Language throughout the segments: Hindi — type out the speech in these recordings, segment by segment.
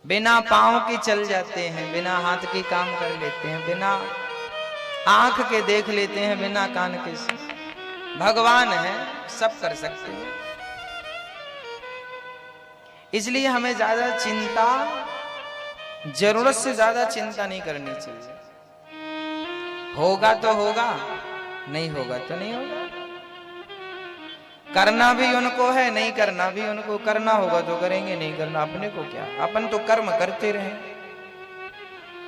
बिना पांव के चल जाते हैं, बिना हाथ के काम कर लेते हैं, बिना आंख के देख लेते हैं, बिना कान के भगवान है, सब कर सकते हैं। इसलिए हमें ज्यादा चिंता, जरूरत से ज्यादा चिंता नहीं करनी चाहिए। होगा तो होगा, नहीं होगा तो नहीं होगा। करना भी उनको है, नहीं करना भी उनको। करना होगा तो करेंगे, नहीं करना अपने को क्या, अपन तो कर्म करते रहे।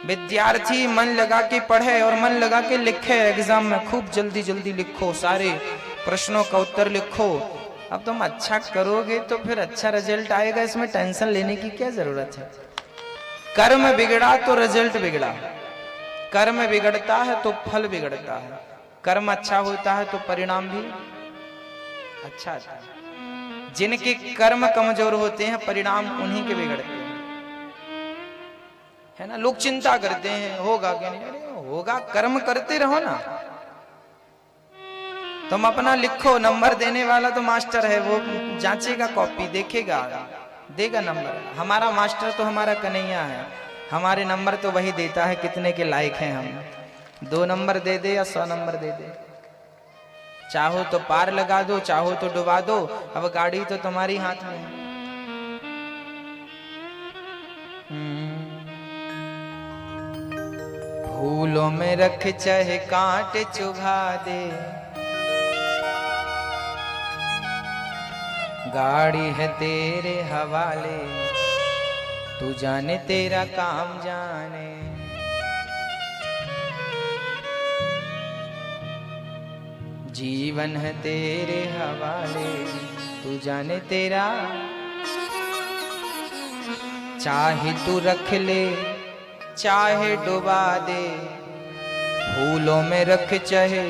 विद्यार्थी मन लगा के पढ़े और मन लगा के लिखे, एग्जाम में खूब जल्दी जल्दी लिखो, सारे प्रश्नों का उत्तर लिखो। अब तुम अच्छा करोगे तो फिर अच्छा रिजल्ट आएगा, इसमें टेंशन लेने की क्या जरूरत है। कर्म बिगड़ा तो रिजल्ट बिगड़ा, कर्म बिगड़ता है तो फल बिगड़ता है। कर्म अच्छा होता है तो परिणाम भी अच्छा आता है। जिनके कर्म कमजोर होते हैं परिणाम उन्हीं के बिगड़ते हैं, है ना। लोग चिंता करते हैं होगा क्या नहीं, अरे होगा, कर्म करते रहो ना। तुम अपना लिखो, नंबर देने वाला तो मास्टर है, वो जांचेगा कॉपी, देखेगा, देगा नंबर। हमारा मास्टर तो हमारा कन्हैया है, हमारे नंबर तो वही देता है कितने के लायक हैं हम। 2 नंबर दे दे या 100 नंबर दे दे, चाहो तो पार लगा दो, चाहो तो डुबा दो। अब गाड़ी तो तुम्हारी हाथ में है। फूलों में रख चाहे कांटे चुभा दे, गाड़ी है तेरे हवाले, तू जाने तेरा काम जाने। जीवन है तेरे हवाले, तू जाने तेरा, चाहे तू रख ले चाहे डुबा दे। फूलों में रख चाहे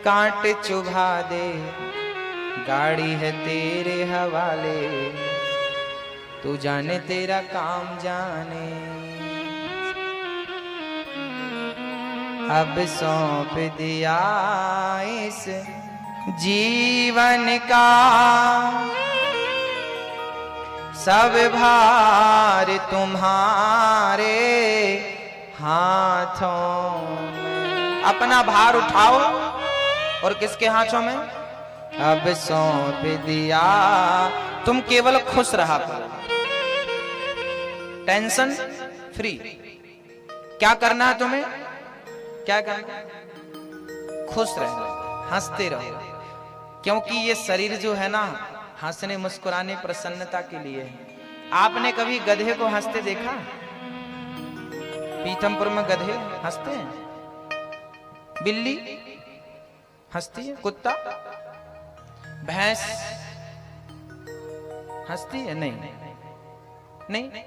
कांटे चुभा दे, गाड़ी है तेरे हवाले, तू जाने तेरा काम जाने। अब सौंप दिया इस जीवन का सब भार तुम्हारे हाथों में। अपना भार उठाओ और किसके हाथों में? अब सौंप दिया, तुम केवल खुश रहा करो, टेंशन फ्री। क्या करना है तुम्हें? क्या करना? खुश रहो, हंसते रहो, क्योंकि ये शरीर जो है ना, हंसने मुस्कुराने प्रसन्नता के लिए है। आपने कभी गधे को हंसते देखा? पीथमपुर में गधे हंसते हैं, बिल्ली हंसती है, कुत्ता, भैंस हंसती है? नहीं नहीं।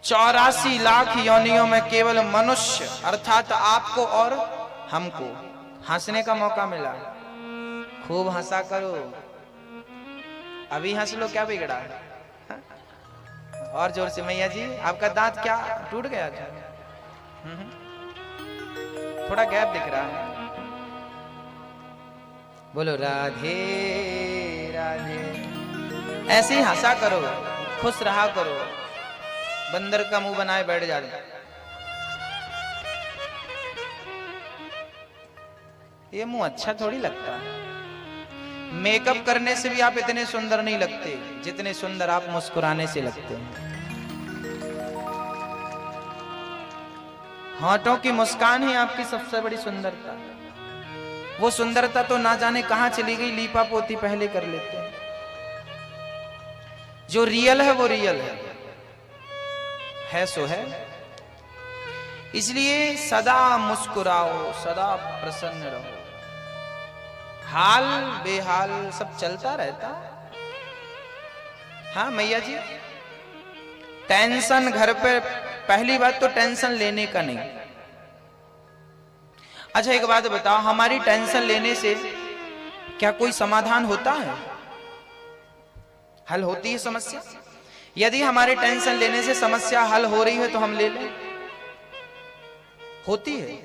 84 लाख योनियों में केवल मनुष्य अर्थात आपको और हमको हंसने का मौका मिला। खूब हंसा करो, अभी हंस लो, क्या बिगड़ा है? और जोर से, मैया जी आपका दांत क्या टूट गया था? थोड़ा गैप दिख रहा है। बोलो राधे राधे। ऐसे ही हंसा करो, खुश रहा करो। बंदर का मुंह बनाए बैठ जाते, ये मुंह अच्छा थोड़ी लगता है। मेकअप करने से भी आप इतने सुंदर नहीं लगते जितने सुंदर आप मुस्कुराने से लगते हैं। होठों की मुस्कान ही आपकी सबसे बड़ी सुंदरता। वो सुंदरता तो ना जाने कहां चली गई, लीपा पोती पहले कर लेते हैं। जो रियल है वो रियल है सो है। इसलिए सदा मुस्कुराओ, सदा प्रसन्न रहो। हाल बेहाल सब चलता रहता। हाँ मैया जी, टेंशन घर पे, पहली बात तो टेंशन लेने का नहीं। अच्छा एक बात बताओ, हमारी टेंशन लेने से क्या कोई समाधान होता है? हल होती है समस्या? यदि हमारे टेंशन लेने से समस्या हल हो रही है तो हम ले लें, होती है।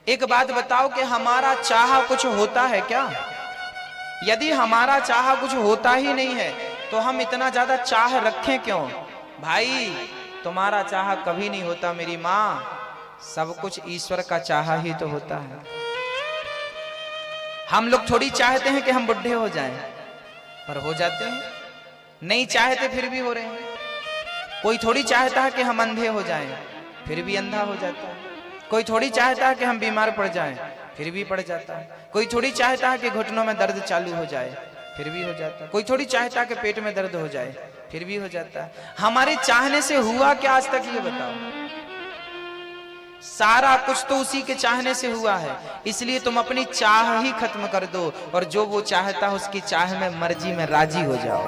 एक बात बताओ कि हमारा चाह कुछ होता है क्या? यदि हमारा चाह कुछ होता ही नहीं है तो हम इतना ज्यादा चाह रखें क्यों? भाई तुम्हारा चाह कभी नहीं होता मेरी माँ, सब कुछ ईश्वर का चाह ही तो होता है। हम लोग थोड़ी चाहते हैं कि हम बुढ़े हो जाएं, पर हो जाते हैं। नहीं चाहते फिर भी हो रहे हैं। कोई थोड़ी चाहता है कि हम अंधे हो जाएं, फिर भी अंधा हो जाता है। कोई थोड़ी चाहता है कि हम बीमार पड़ जाएं, फिर भी पड़ जाता है। कोई थोड़ी चाहता है कि घुटनों में दर्द चालू हो जाए, फिर भी हो जाता है। कोई थोड़ी चाहता है कि पेट में दर्द हो जाए, फिर भी हो जाता है। हमारे चाहने से हुआ क्या आज तक, ये बताओ? सारा कुछ तो उसी के चाहने से हुआ है। इसलिए तुम अपनी चाह ही खत्म कर दो और जो वो चाहता है उसकी चाह में, मर्जी में राजी हो जाओ।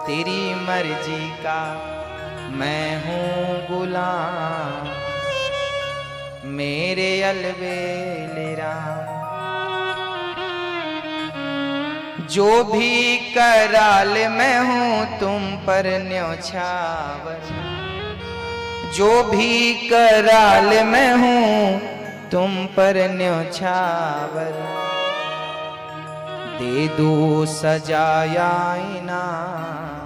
तेरी मर्जी का मैं हूं गुलाम, मेरे अलबेले राम। जो भी कराल मैं हूं तुम पर न्योछावर, जो भी कराल मैं हूं तुम पर न्योछावर। दे दो सजाया इनाम,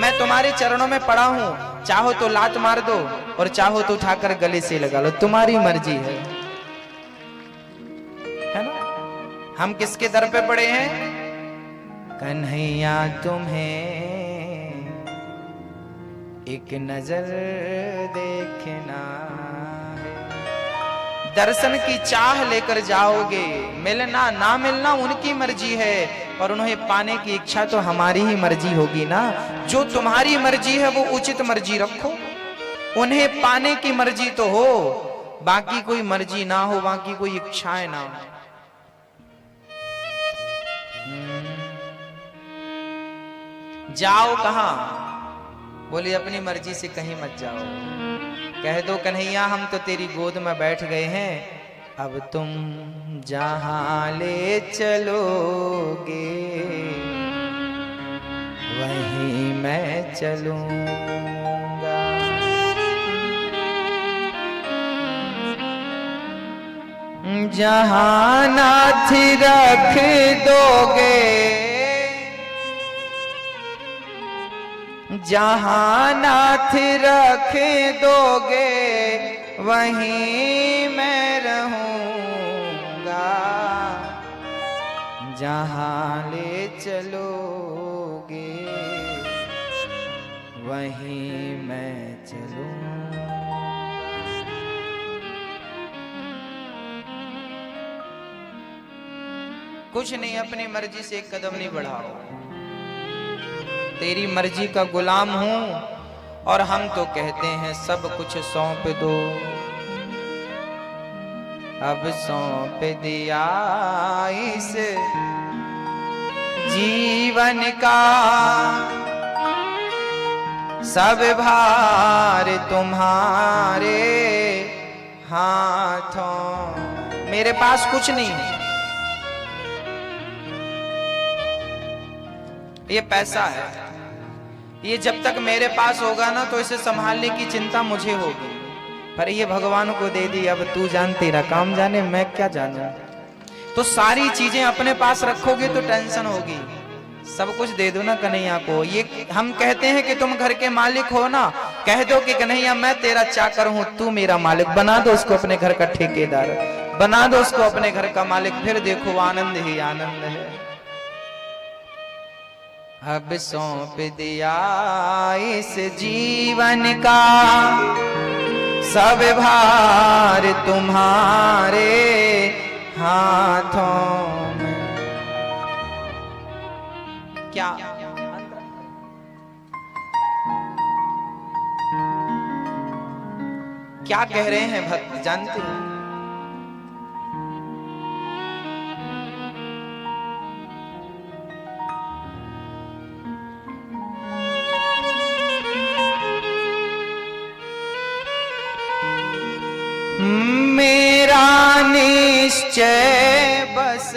मैं तुम्हारे चरणों में पड़ा हूं, चाहो तो लात मार दो और चाहो तो उठाकर गले से लगा लो, तुम्हारी मर्जी है ना? हम किसके दर पे पड़े हैं? कन्हैया तुम्हें एक नजर देखना है। दर्शन की चाह लेकर जाओगे, मिलना ना मिलना उनकी मर्जी है, और उन्हें पाने की इच्छा तो हमारी ही मर्जी होगी ना। जो तुम्हारी मर्जी है वो उचित मर्जी रखो, उन्हें पाने की मर्जी तो हो, बाकी कोई मर्जी ना हो, बाकी कोई इच्छाएं ना हो। जाओ कहां? बोले अपनी मर्जी से कहीं मत जाओ। कह दो कन्हैया हम तो तेरी गोद में बैठ गए हैं, अब तुम जहां ले चलोगे वहीं मैं चलूंगा। जहां नाथ रख दोगे, जहां नाथ रख दोगे वहीं मैं रहूंगा। जहां ले चलोगे वहीं मैं चलूंगा। कुछ नहीं, अपनी मर्जी से एक कदम नहीं बढ़ाओ। तेरी मर्जी का गुलाम हूं और हम तो कहते हैं सब कुछ सौंप दो। अब सौंप दिया इस जीवन का सब भार तुम्हारे हाथों। मेरे पास कुछ नहीं, ये पैसा है, ये जब तक मेरे पास होगा ना तो इसे संभालने की चिंता मुझे होगी, पर ये भगवान को दे दी। अब तू जान, तेरा काम जाने, मैं क्या जानूं। तो सारी चीजें अपने पास रखोगे तो टेंशन होगी। सब कुछ दे दो ना कन्हैया को। ये हम कहते हैं कि तुम घर के मालिक हो ना, कह दो कि कन्हैया मैं तेरा चाकर हूं, तू मेरा मालिक। बना दो उसको अपने घर का ठेकेदार, बना दो उसको अपने घर का मालिक, फिर देखो आनंद ही आनंद है। अब सौंप दिया इस जीवन का सब भार तुम्हारे हाथों में। क्या क्या कह रहे हैं भक्त जानते हैं? मेरा निश्चय बस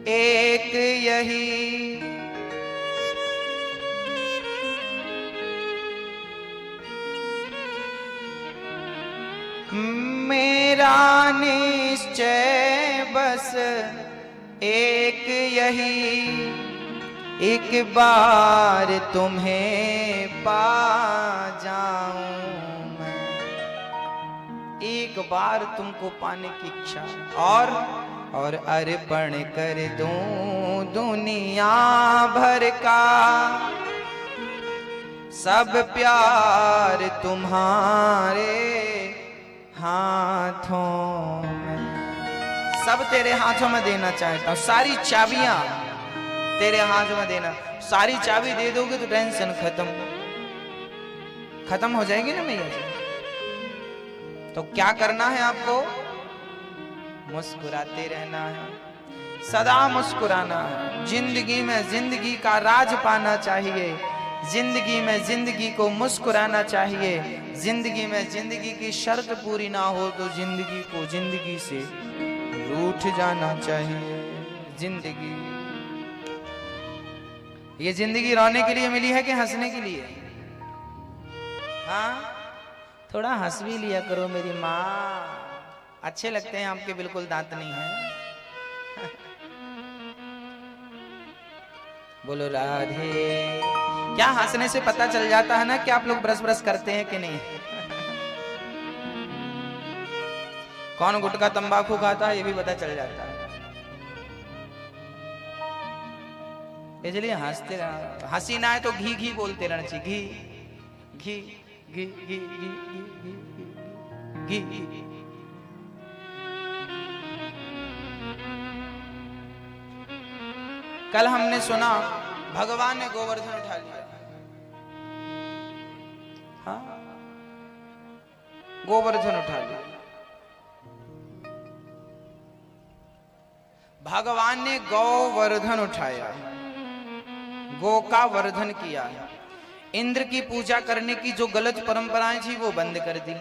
एक यही, मेरा निश्चय बस एक यही, एक बार तुम्हें पा जाऊं मैं, एक बार तुमको पाने की इच्छा, और अर्पण कर दूं दुनिया भर का सब प्यार तुम्हारे हाथों में, सब तेरे हाथों में देना चाहता हूं, सारी चाबियां तेरे हाथ में देना, सारी चाबी दे दोगे तो टेंशन खत्म हो जाएगी ना मैया जी। तो क्या करना है आपको? मुस्कुराते रहना है, सदा मुस्कुराना है। जिंदगी में जिंदगी का राज पाना चाहिए, जिंदगी में जिंदगी को मुस्कुराना चाहिए। जिंदगी में जिंदगी की शर्त पूरी ना हो तो जिंदगी को जिंदगी से रूठ जाना चाहिए। जिंदगी, ये जिंदगी रोने के लिए मिली है कि हंसने के लिए? हाँ, थोड़ा हंस भी लिया करो मेरी माँ, अच्छे लगते हैं आपके, बिल्कुल दांत नहीं है। बोलो राधे। क्या हंसने से पता चल जाता है ना कि आप लोग ब्रश ब्रश करते हैं कि नहीं? कौन गुटखा तंबाकू खाता है ये भी पता चल जाता है। इसलिए हंसते रहना, हंसी ना है तो घी घी बोलते रहना चाहिए। घी घी घी घी घी घी घी घी। कल हमने सुना भगवान ने गोवर्धन उठा लिया। हाँ, गोवर्धन उठा लिया। भगवान ने गोवर्धन उठाया, गो का वर्धन किया। इंद्र की पूजा करने की जो गलत परंपराएं थी वो बंद कर दी।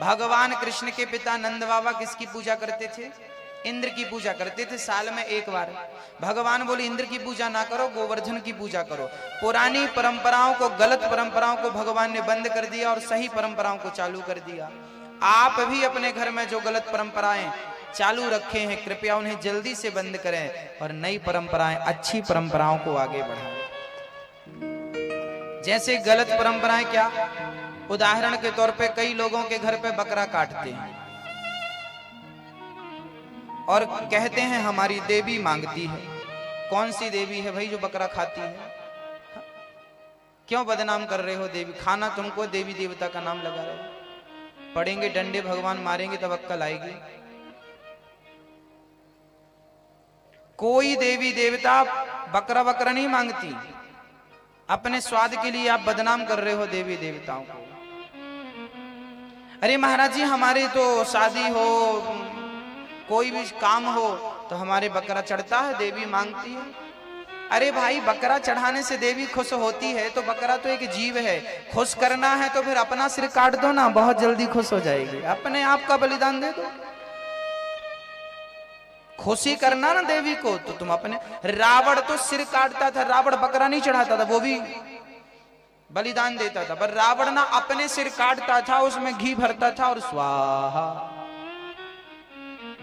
भगवान कृष्ण के पिता नंद बाबा किसकी पूजा करते थे? इंद्र की पूजा करते थे, साल में एक बार। भगवान बोले इंद्र की पूजा ना करो, गोवर्धन की पूजा करो। पुरानी परंपराओं को, गलत परंपराओं को भगवान ने बंद कर दिया और सही परंपराओं को चालू कर दिया। आप भी अपने घर में जो गलत परंपराएं चालू रखे हैं, कृपया उन्हें जल्दी से बंद करें और नई परंपराएं, अच्छी परंपराओं को आगे बढ़ाएं। जैसे गलत परंपराएं क्या? उदाहरण के तौर पे कई लोगों के घर पे बकरा काटते हैं और कहते हैं हमारी देवी मांगती है। कौन सी देवी है भाई जो बकरा खाती है? क्यों बदनाम कर रहे हो देवी? खाना तुमको, देवी देवता का नाम लगा रहे हो। पड़ेंगे डंडे, भगवान मारेंगे तब अक्कल आएगी। कोई देवी देवता बकरा बकरा नहीं मांगती। अपने स्वाद के लिए आप बदनाम कर रहे हो देवी देवताओं को। अरे महाराज जी, हमारे तो शादी हो, कोई भी काम हो तो हमारे बकरा चढ़ता है, देवी मांगती है। अरे भाई, बकरा चढ़ाने से देवी खुश होती है तो बकरा तो एक जीव है। खुश करना है तो फिर अपना सिर काट दो ना, बहुत जल्दी खुश हो जाएगी। अपने आप का बलिदान दे दो। खुशी करना ना देवी को तो तुम अपने। रावण तो सिर काटता था, रावण बकरा नहीं चढ़ाता था, वो भी बलिदान देता था। पर रावण ना अपने सिर काटता था, उसमें घी भरता था और स्वाहा।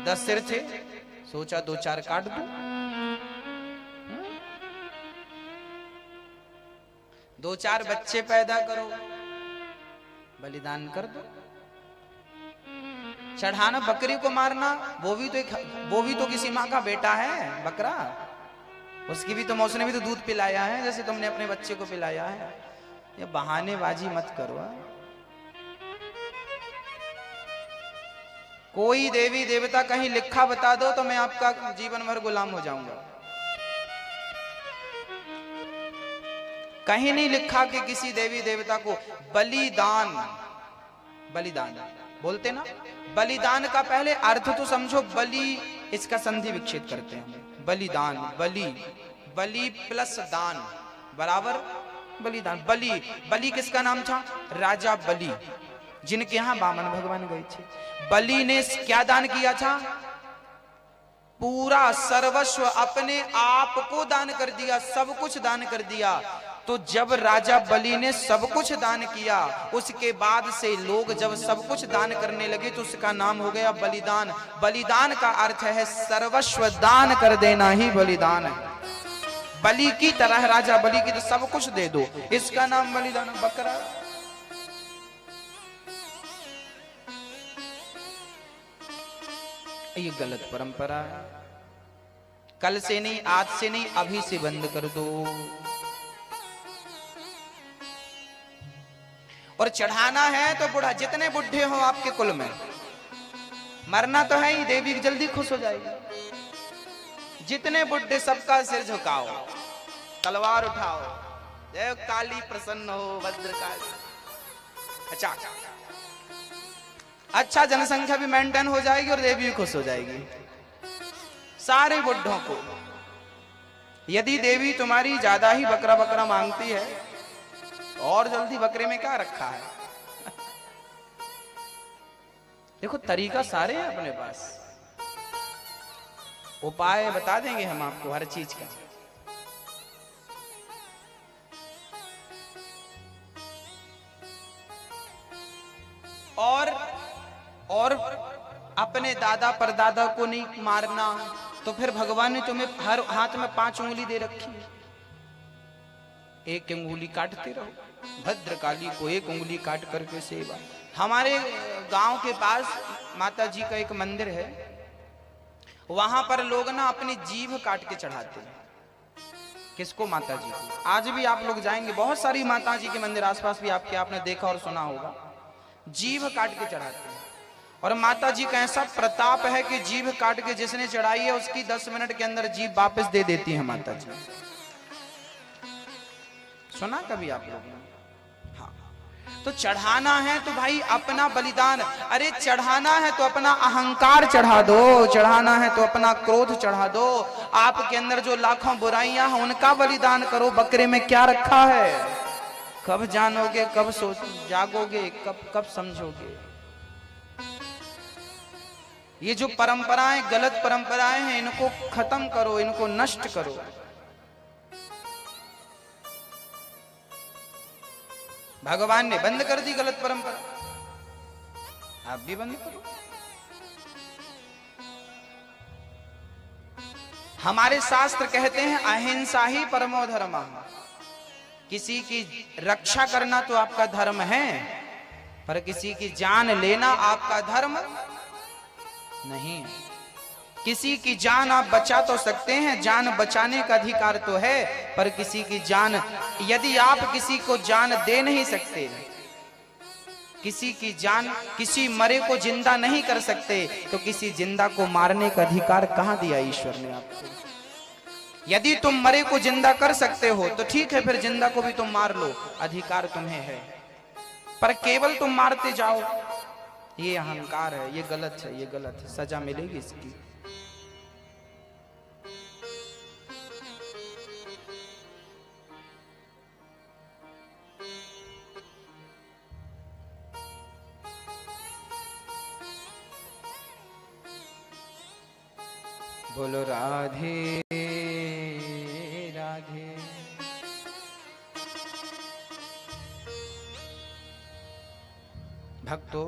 10 सिर थे, सोचा 2-4 काट दो। 2-4 बच्चे पैदा करो, बलिदान कर दो। चढ़ाना, बकरी को मारना, वो भी तो किसी माँ का बेटा है बकरा। उसकी भी तो, उसने भी तो दूध पिलाया है जैसे तुमने अपने बच्चे को पिलाया है। ये बहानेबाजी मत करो। कोई देवी देवता कहीं लिखा बता दो तो मैं आपका जीवन भर गुलाम हो जाऊंगा। कहीं नहीं लिखा कि किसी देवी देवता को बलिदान बोलते ना। बलिदान का पहले अर्थ तो समझो। बलि, इसका संधि विच्छेद करते हैं। बलिदान, बलि प्लस दान बराबर बलिदान। बलि किसका नाम था? राजा बलि, जिनके यहां वामन भगवान गए थे। बलि ने क्या दान किया था? पूरा सर्वस्व, अपने आप को दान कर दिया, सब कुछ दान कर दिया। तो जब राजा बलि ने सब कुछ दान किया, उसके बाद से लोग जब सब कुछ दान करने लगे तो उसका नाम हो गया बलिदान। बलिदान का अर्थ है सर्वस्व दान कर देना ही बलिदान है। बलि की तरह, राजा बलि की तो सब कुछ दे दो, इसका नाम बलिदान? बकरा। ये गलत परंपरा है। कल से नहीं, आज से नहीं, अभी से बंद कर दो। और चढ़ाना है तो बुढ़ा, जितने बुढ़े हो आपके कुल में, मरना तो है ही, देवी जल्दी खुश हो जाएगी। जितने बुढ़े सबका सिर झुकाओ, तलवार उठाओ, जय काली प्रसन्न हो भद्रकाली। अच्छा जनसंख्या भी मेंटेन हो जाएगी और देवी भी खुश हो जाएगी। सारे बुढ़ों को, यदि देवी तुम्हारी ज्यादा ही बकरा बकरा मांगती है, और जल्दी बकरे में क्या रखा है? देखो तरीका सारे हैं अपने पास, उपाय बता देंगे हम आपको हर चीज का। और अपने दादा परदादा को नहीं मारना, तो फिर भगवान ने तुम्हें हर हाथ में 5 उंगली दे रखी है, एक उंगली काटते रहो। भद्रकाली को एक उंगली काट करके सेवा। हमारे गांव के पास माता जी का एक मंदिर है, वहां पर लोग ना अपनी जीभ काट के चढ़ाते हैं। किसको? माता जी को। आज भी आप लोग जाएंगे, बहुत सारी माता जी के मंदिर आसपास भी आपने देखा और सुना होगा, जीभ काट के चढ़ाते हैं। और माता जी का ऐसा प्रताप है कि जीभ काट के जिसने चढ़ाई है उसकी 10 मिनट के अंदर जीभ वापस दे देती है माता जी। सुना कभी आप लोगों ने? हाँ। तो चढ़ाना है तो भाई अपना बलिदान, अरे चढ़ाना है तो अपना अहंकार चढ़ा दो, चढ़ाना है तो अपना क्रोध चढ़ा दो। आपके अंदर जो लाखों बुराइयां हैं उनका बलिदान करो। बकरे में क्या रखा है? कब जानोगे, कब जागोगे, कब समझोगे? ये जो परंपराएं, गलत परंपराएं हैं, इनको खत्म करो, इनको नष्ट करो। भगवान ने बंद कर दी गलत परंपरा, आप भी बंद करो। हमारे शास्त्र कहते हैं अहिंसा ही परमो धर्मः। किसी की रक्षा करना तो आपका धर्म है, पर किसी की जान लेना आपका धर्म नहीं। किसी की जान आप बचा तो सकते हैं, जान बचाने का अधिकार तो है, पर किसी की जान, यदि आप किसी को जान दे नहीं सकते, किसी की जान, किसी मरे को जिंदा नहीं कर सकते, तो किसी जिंदा को मारने का अधिकार कहां दिया ईश्वर ने आपको? यदि तुम मरे को जिंदा कर सकते हो तो ठीक है, फिर जिंदा को भी तुम मार लो, अधिकार तुम्हें है। पर केवल तुम मारते जाओ, ये अहंकार है, ये गलत है, ये गलत है, सजा मिलेगी इसकी। बोलो राधे राधे। भक्तों,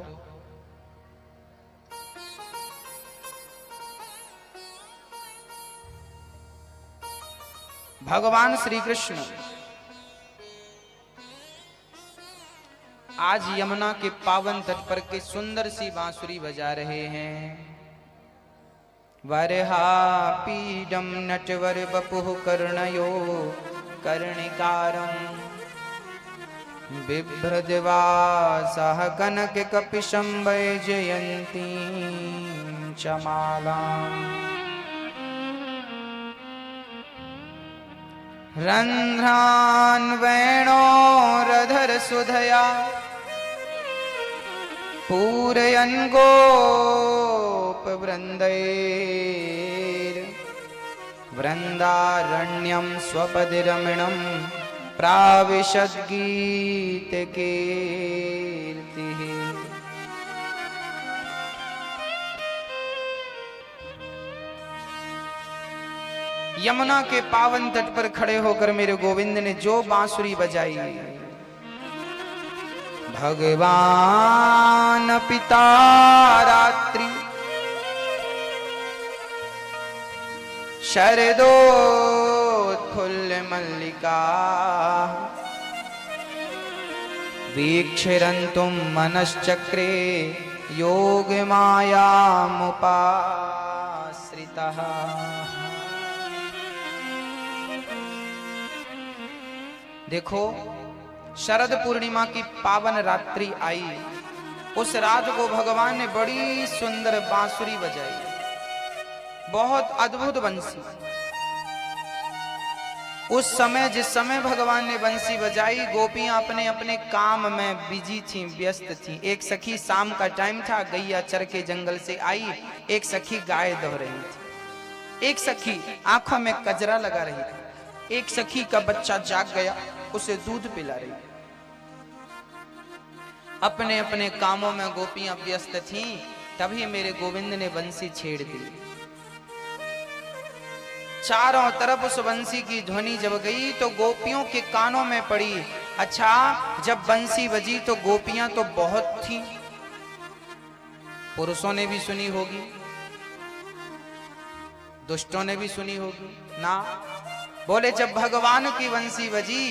भगवान श्री कृष्ण आज यमुना के पावन तट पर के सुंदर सी बांसुरी बजा रहे हैं। वरहा पीडम नटवर बपुः कर्णयो कर्णिकारं बिभ्रद्वासः कनक कपिशं वैजयन्तीं च मालाम् रन्ध्रान् वेणोरधर सुधया पूरयन् गोपवृन्दैर् वृन्दारण्यं स्वपदिरमणं प्राविशद्गीतकीर्तिः। यमुना के पावन तट पर खड़े होकर मेरे गोविंद ने जो बांसुरी बजाई, भगवान पिता रात्रि शरदोत्तरायण प्रफुल्ल मल्लिका वीक्षरन्तुं मनश्चक्रे योग मायामुपाश्रितः। देखो शरद पूर्णिमा की पावन रात्रि आई। उस रात को भगवान ने बड़ी सुंदर बांसुरी बजाई, बहुत अद्भुत बंसी। उस समय जिस समय भगवान ने बंसी बजाई, गोपियां अपने अपने काम में बिजी थी, व्यस्त थी। एक सखी शाम का टाइम था, गैया चर के जंगल से आई। एक सखी गाय दो रही थी, एक सखी आंखों में कजरा लगा रही थी, एक सखी का बच्चा जाग गया, उसे दूध पिला रही। अपने अपने कामों में गोपियां व्यस्त थीं। तभी मेरे गोविंद ने बंसी छेड़ दी। चारों तरफ उस बंसी की ध्वनि जब गई तो गोपियों के कानों में पड़ी। अच्छा, जब बंसी बजी तो गोपियां तो बहुत थीं, पुरुषों ने भी सुनी होगी, दुष्टों ने भी सुनी होगी ना। बोले जब भगवान की बंसी बजी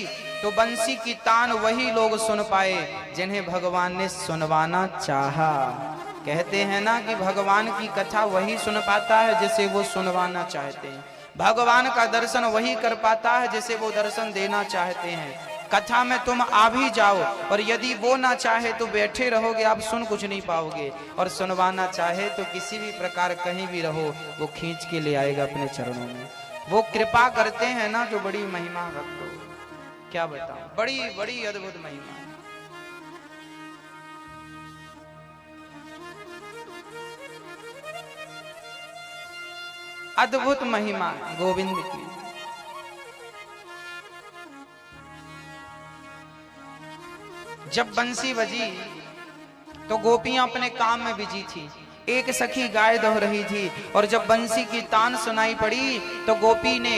तो बंसी की तान वही लोग सुन पाए जिन्हें भगवान ने सुनवाना चाहा। कहते हैं ना कि भगवान की कथा वही सुन पाता है जिसे वो सुनवाना चाहते हैं। भगवान का दर्शन वही कर पाता है जिसे वो दर्शन देना चाहते हैं। कथा में तुम आ भी जाओ और यदि वो ना चाहे तो बैठे रहोगे, आप सुन कुछ नहीं पाओगे। और सुनवाना चाहे तो किसी भी प्रकार कहीं भी रहो, वो खींच के ले आएगा अपने चरणों में। वो कृपा करते हैं ना, जो बड़ी महिमा भक्तों, क्या बताऊं, बड़ी बड़ी अद्भुत महिमा। अद्भुत महिमा गोविंद की। जब बंसी बजी तो गोपियां अपने काम में बिजी थी। एक सखी गाय दोह रही थी और जब बंसी की तान सुनाई पड़ी तो गोपी ने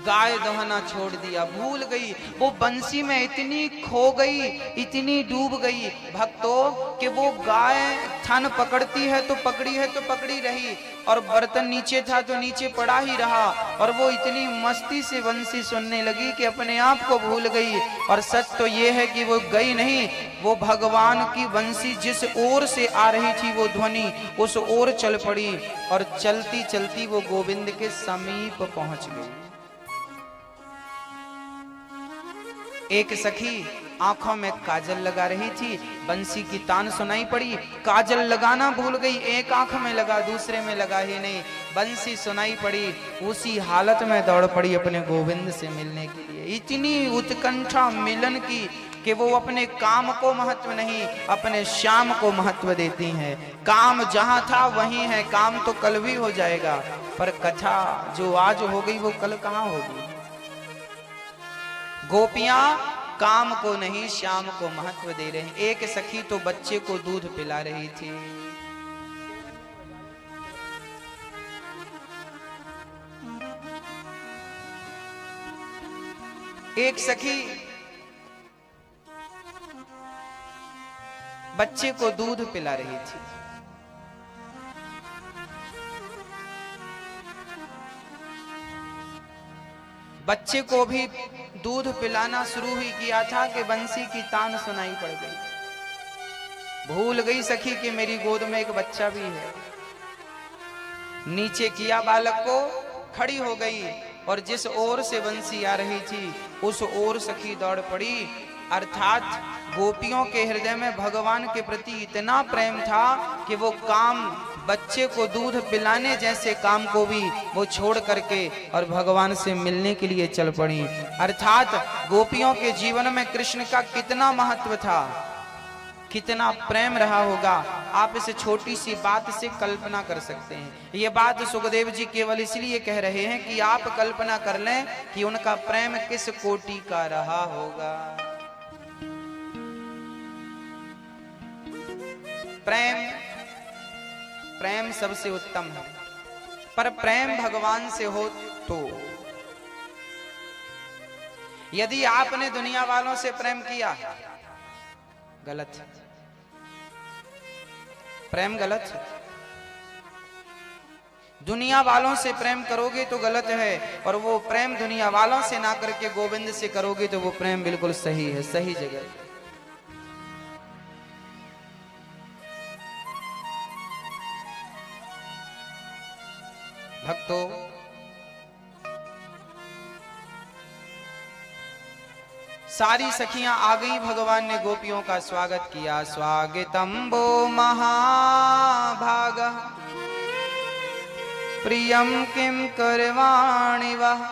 गाय दोहना छोड़ दिया, भूल गई। वो बंसी में इतनी खो गई, इतनी डूब गई भक्तों कि वो गाय थन पकड़ती है तो पकड़ी है तो पकड़ी रही, और बर्तन नीचे था तो नीचे पड़ा ही रहा। और वो इतनी मस्ती से बंसी सुनने लगी कि अपने आप को भूल गई। और सच तो ये है कि वो गई नहीं, वो भगवान की बंसी जिस ओर से आ रही थी वो ध्वनि उस ओर चल पड़ी और चलती चलती वो गोविंद के समीप पहुंच गई। एक सखी आंखों में काजल लगा रही थी, बंसी की तान सुनाई पड़ी, काजल लगाना भूल गई। एक आंख में लगा, दूसरे में लगा ही नहीं। बंसी सुनाई पड़ी, उसी हालत में दौड़ पड़ी अपने गोविंद से मिलने के लिए। इतनी उत्कंठा मिलन की कि वो अपने काम को महत्व नहीं, अपने श्याम को महत्व देती हैं। काम जहां था वहीं है, काम तो कल भी हो जाएगा, पर कथा जो आज हो गई वो कल कहां होगी। गोपियां काम को नहीं श्याम को महत्व दे रहे हैं। एक सखी तो बच्चे को दूध पिला रही थी। एक सखी बच्चे को दूध पिला रही थी। बच्चे को भी दूध पिलाना शुरू ही किया था कि बंसी की तान सुनाई पड़ गई। भूल गई सखी कि मेरी गोद में एक बच्चा भी है। नीचे किया बालक को, खड़ी हो गई और जिस ओर से बंसी आ रही थी उस ओर सखी दौड़ पड़ी। अर्थात गोपियों के हृदय में भगवान के प्रति इतना प्रेम था कि वो काम, बच्चे को दूध पिलाने जैसे काम को भी वो छोड़ करके और भगवान से मिलने के लिए चल पड़ी। अर्थात गोपियों के जीवन में कृष्ण का कितना महत्व था, कितना प्रेम रहा होगा, आप इस छोटी सी बात से कल्पना कर सकते हैं। ये बात सुखदेव जी केवल इसलिए कह रहे हैं कि आप कल्पना कर लें कि उनका प्रेम किस कोटि का रहा होगा। प्रेम प्रेम सबसे उत्तम है, पर प्रेम भगवान से हो तो। यदि आपने दुनिया वालों से प्रेम किया, गलत है, प्रेम गलत है। दुनिया वालों से प्रेम करोगे तो गलत है, और वो प्रेम दुनिया वालों से ना करके गोविंद से करोगे तो वो प्रेम बिल्कुल सही है, सही जगह। भक्तों, सारी सखियां आ गई, भगवान ने गोपियों का स्वागत किया। स्वागतम वो महाभागा प्रियम किम करवाणि वः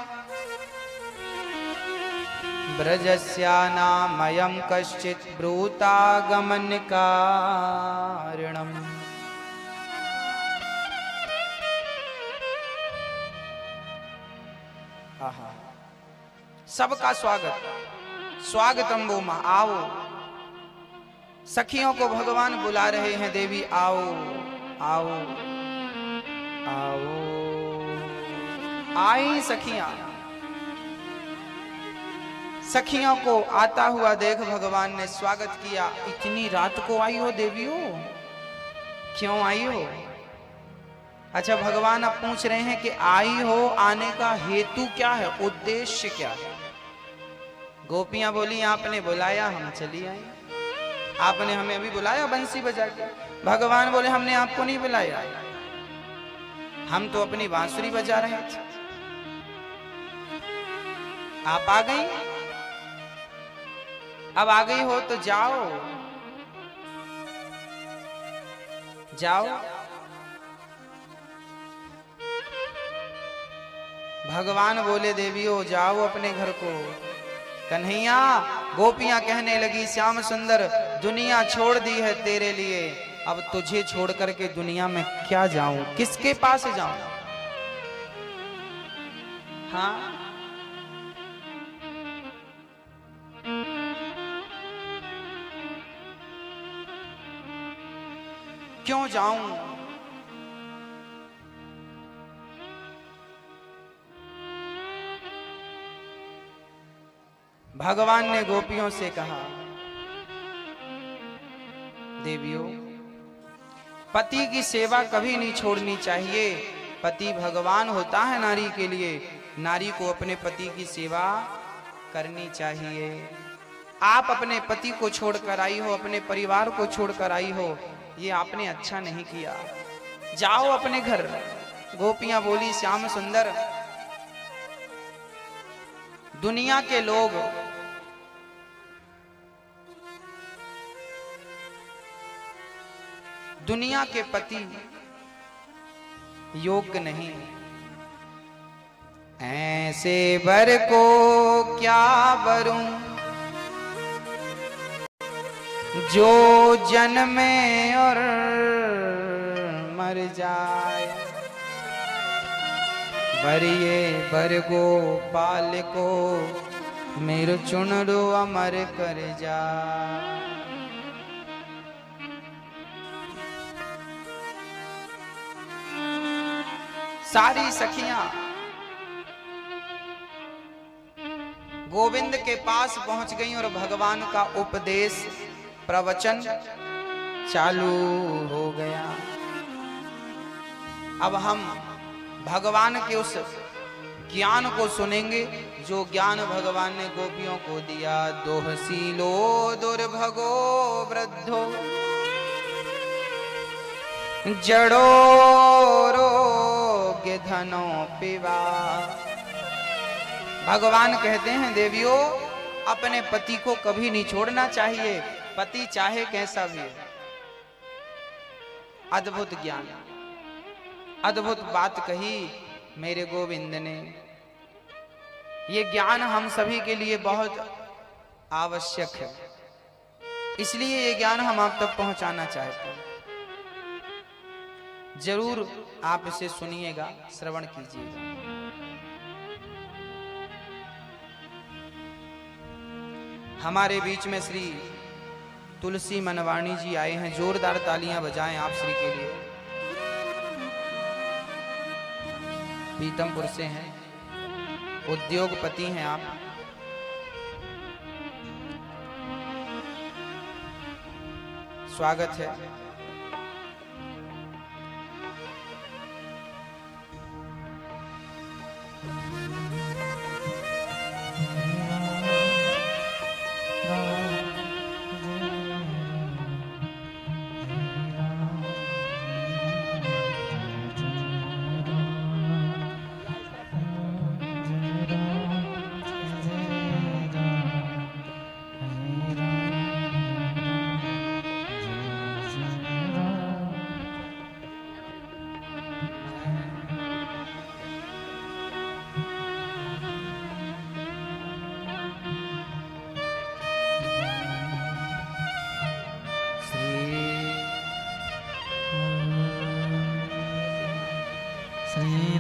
ब्रजस्यानामयं कश्चित् ब्रूतागमन कारणम्। आहा, सबका स्वागत। स्वागतम वो मां, आओ। सखियों को भगवान बुला रहे हैं, देवी आओ आओ आओ। आई सखियां। सखियों को आता हुआ देख भगवान ने स्वागत किया। इतनी रात को आई हो देवियों, क्यों आई हो? अच्छा, भगवान अब पूछ रहे हैं कि आई हो, आने का हेतु क्या है, उद्देश्य क्या है? गोपियां बोली आपने बुलाया, हम चली आई। आपने हमें अभी बुलाया बंसी बजा के। भगवान बोले हमने आपको नहीं बुलाया, हम तो अपनी बांसुरी बजा रहे थे। आप आ गई, अब आ गई हो तो जाओ जाओ। भगवान बोले देवियों जाओ अपने घर को। कन्हैया, गोपियां कहने लगी श्याम सुंदर दुनिया छोड़ दी है तेरे लिए, अब तुझे छोड़ करके दुनिया में क्या जाऊं, किसके पास जाऊं? हाँ, क्यों जाऊं? भगवान ने गोपियों से कहा देवियों, पति की सेवा कभी नहीं छोड़नी चाहिए। पति भगवान होता है नारी के लिए, नारी को अपने पति की सेवा करनी चाहिए। आप अपने पति को छोड़कर आई हो, अपने परिवार को छोड़कर आई हो, ये आपने अच्छा नहीं किया, जाओ अपने घर। गोपियां बोली श्याम सुंदर, दुनिया के लोग दुनिया के पति योग्य नहीं, ऐसे वर को क्या वरूं जो जन्मे और मर जाए। बरिए बर गोपाल को मेरे चुनरो अमर कर जा। सारी सखियां गोविंद के पास पहुंच गईं और भगवान का उपदेश प्रवचन चालू हो गया। अब हम भगवान के उस ज्ञान को सुनेंगे जो ज्ञान भगवान ने गोपियों को दिया। दोहसीलो दुर्भगो वृद्धो जड़ो रोग्य धनो पिवा। भगवान कहते हैं देवियों, अपने पति को कभी नहीं छोड़ना चाहिए, पति चाहे कैसा भी। अद्भुत ज्ञान, अद्भुत बात कही मेरे गोविंद ने। ये ज्ञान हम सभी के लिए बहुत आवश्यक है, इसलिए ये ज्ञान हम आप तक पहुंचाना चाहते हैं। जरूर आप इसे सुनिएगा, श्रवण कीजिएगा। हमारे बीच में श्री तुलसी मनवाणी जी आए हैं, जोरदार तालियां बजाएं आप श्री के लिए। पीतमपुर से हैं, उद्योगपति हैं आप। स्वागत है।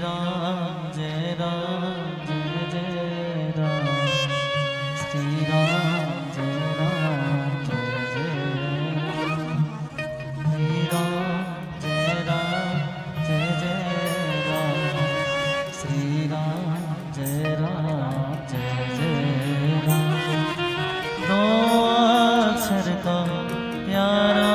राम जय जय राम, श्री राम जय जय राम, श्री राम जय जय राम, श्री राम जय जय राम। दो अक्षर का प्यारा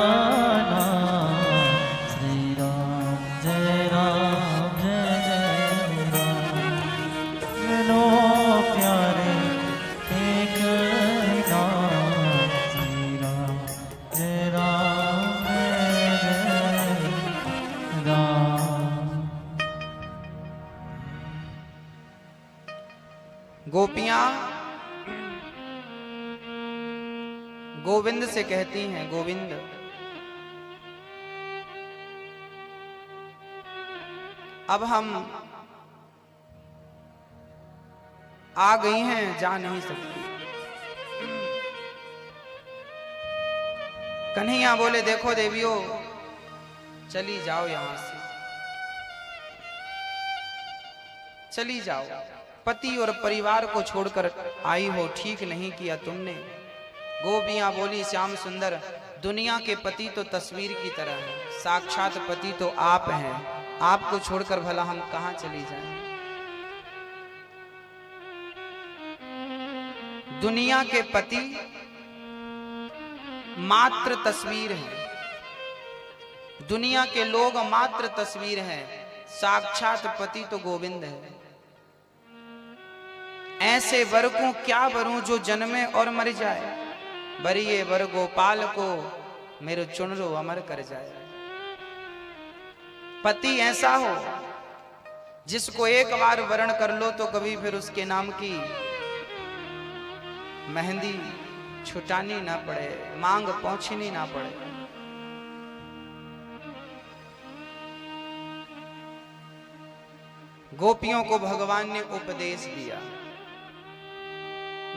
गोपियां गोविंद से कहती हैं, गोविंद अब हम आ गई हैं, जा नहीं सकती। कन्हैया बोले, देखो देवियों, चली जाओ यहां से, चली जाओ। पति और परिवार को छोड़कर आई हो, ठीक नहीं किया तुमने। गोपियां बोली, श्याम सुंदर, दुनिया के पति तो तस्वीर की तरह है, साक्षात पति तो आप हैं। आपको छोड़कर भला हम कहां चली जाएं? दुनिया के पति मात्र तस्वीर हैं, दुनिया के लोग मात्र तस्वीर हैं, साक्षात पति तो गोविंद है। ऐसे वर को क्या वरूं जो जन्मे और मर जाए, बरिए वर गोपाल को मेरो चुनरो अमर कर जाए। पति ऐसा हो जिसको एक बार वरण कर लो तो कभी फिर उसके नाम की मेहंदी छुटानी ना पड़े, मांग पहुंचनी ना पड़े। गोपियों को भगवान ने उपदेश दिया,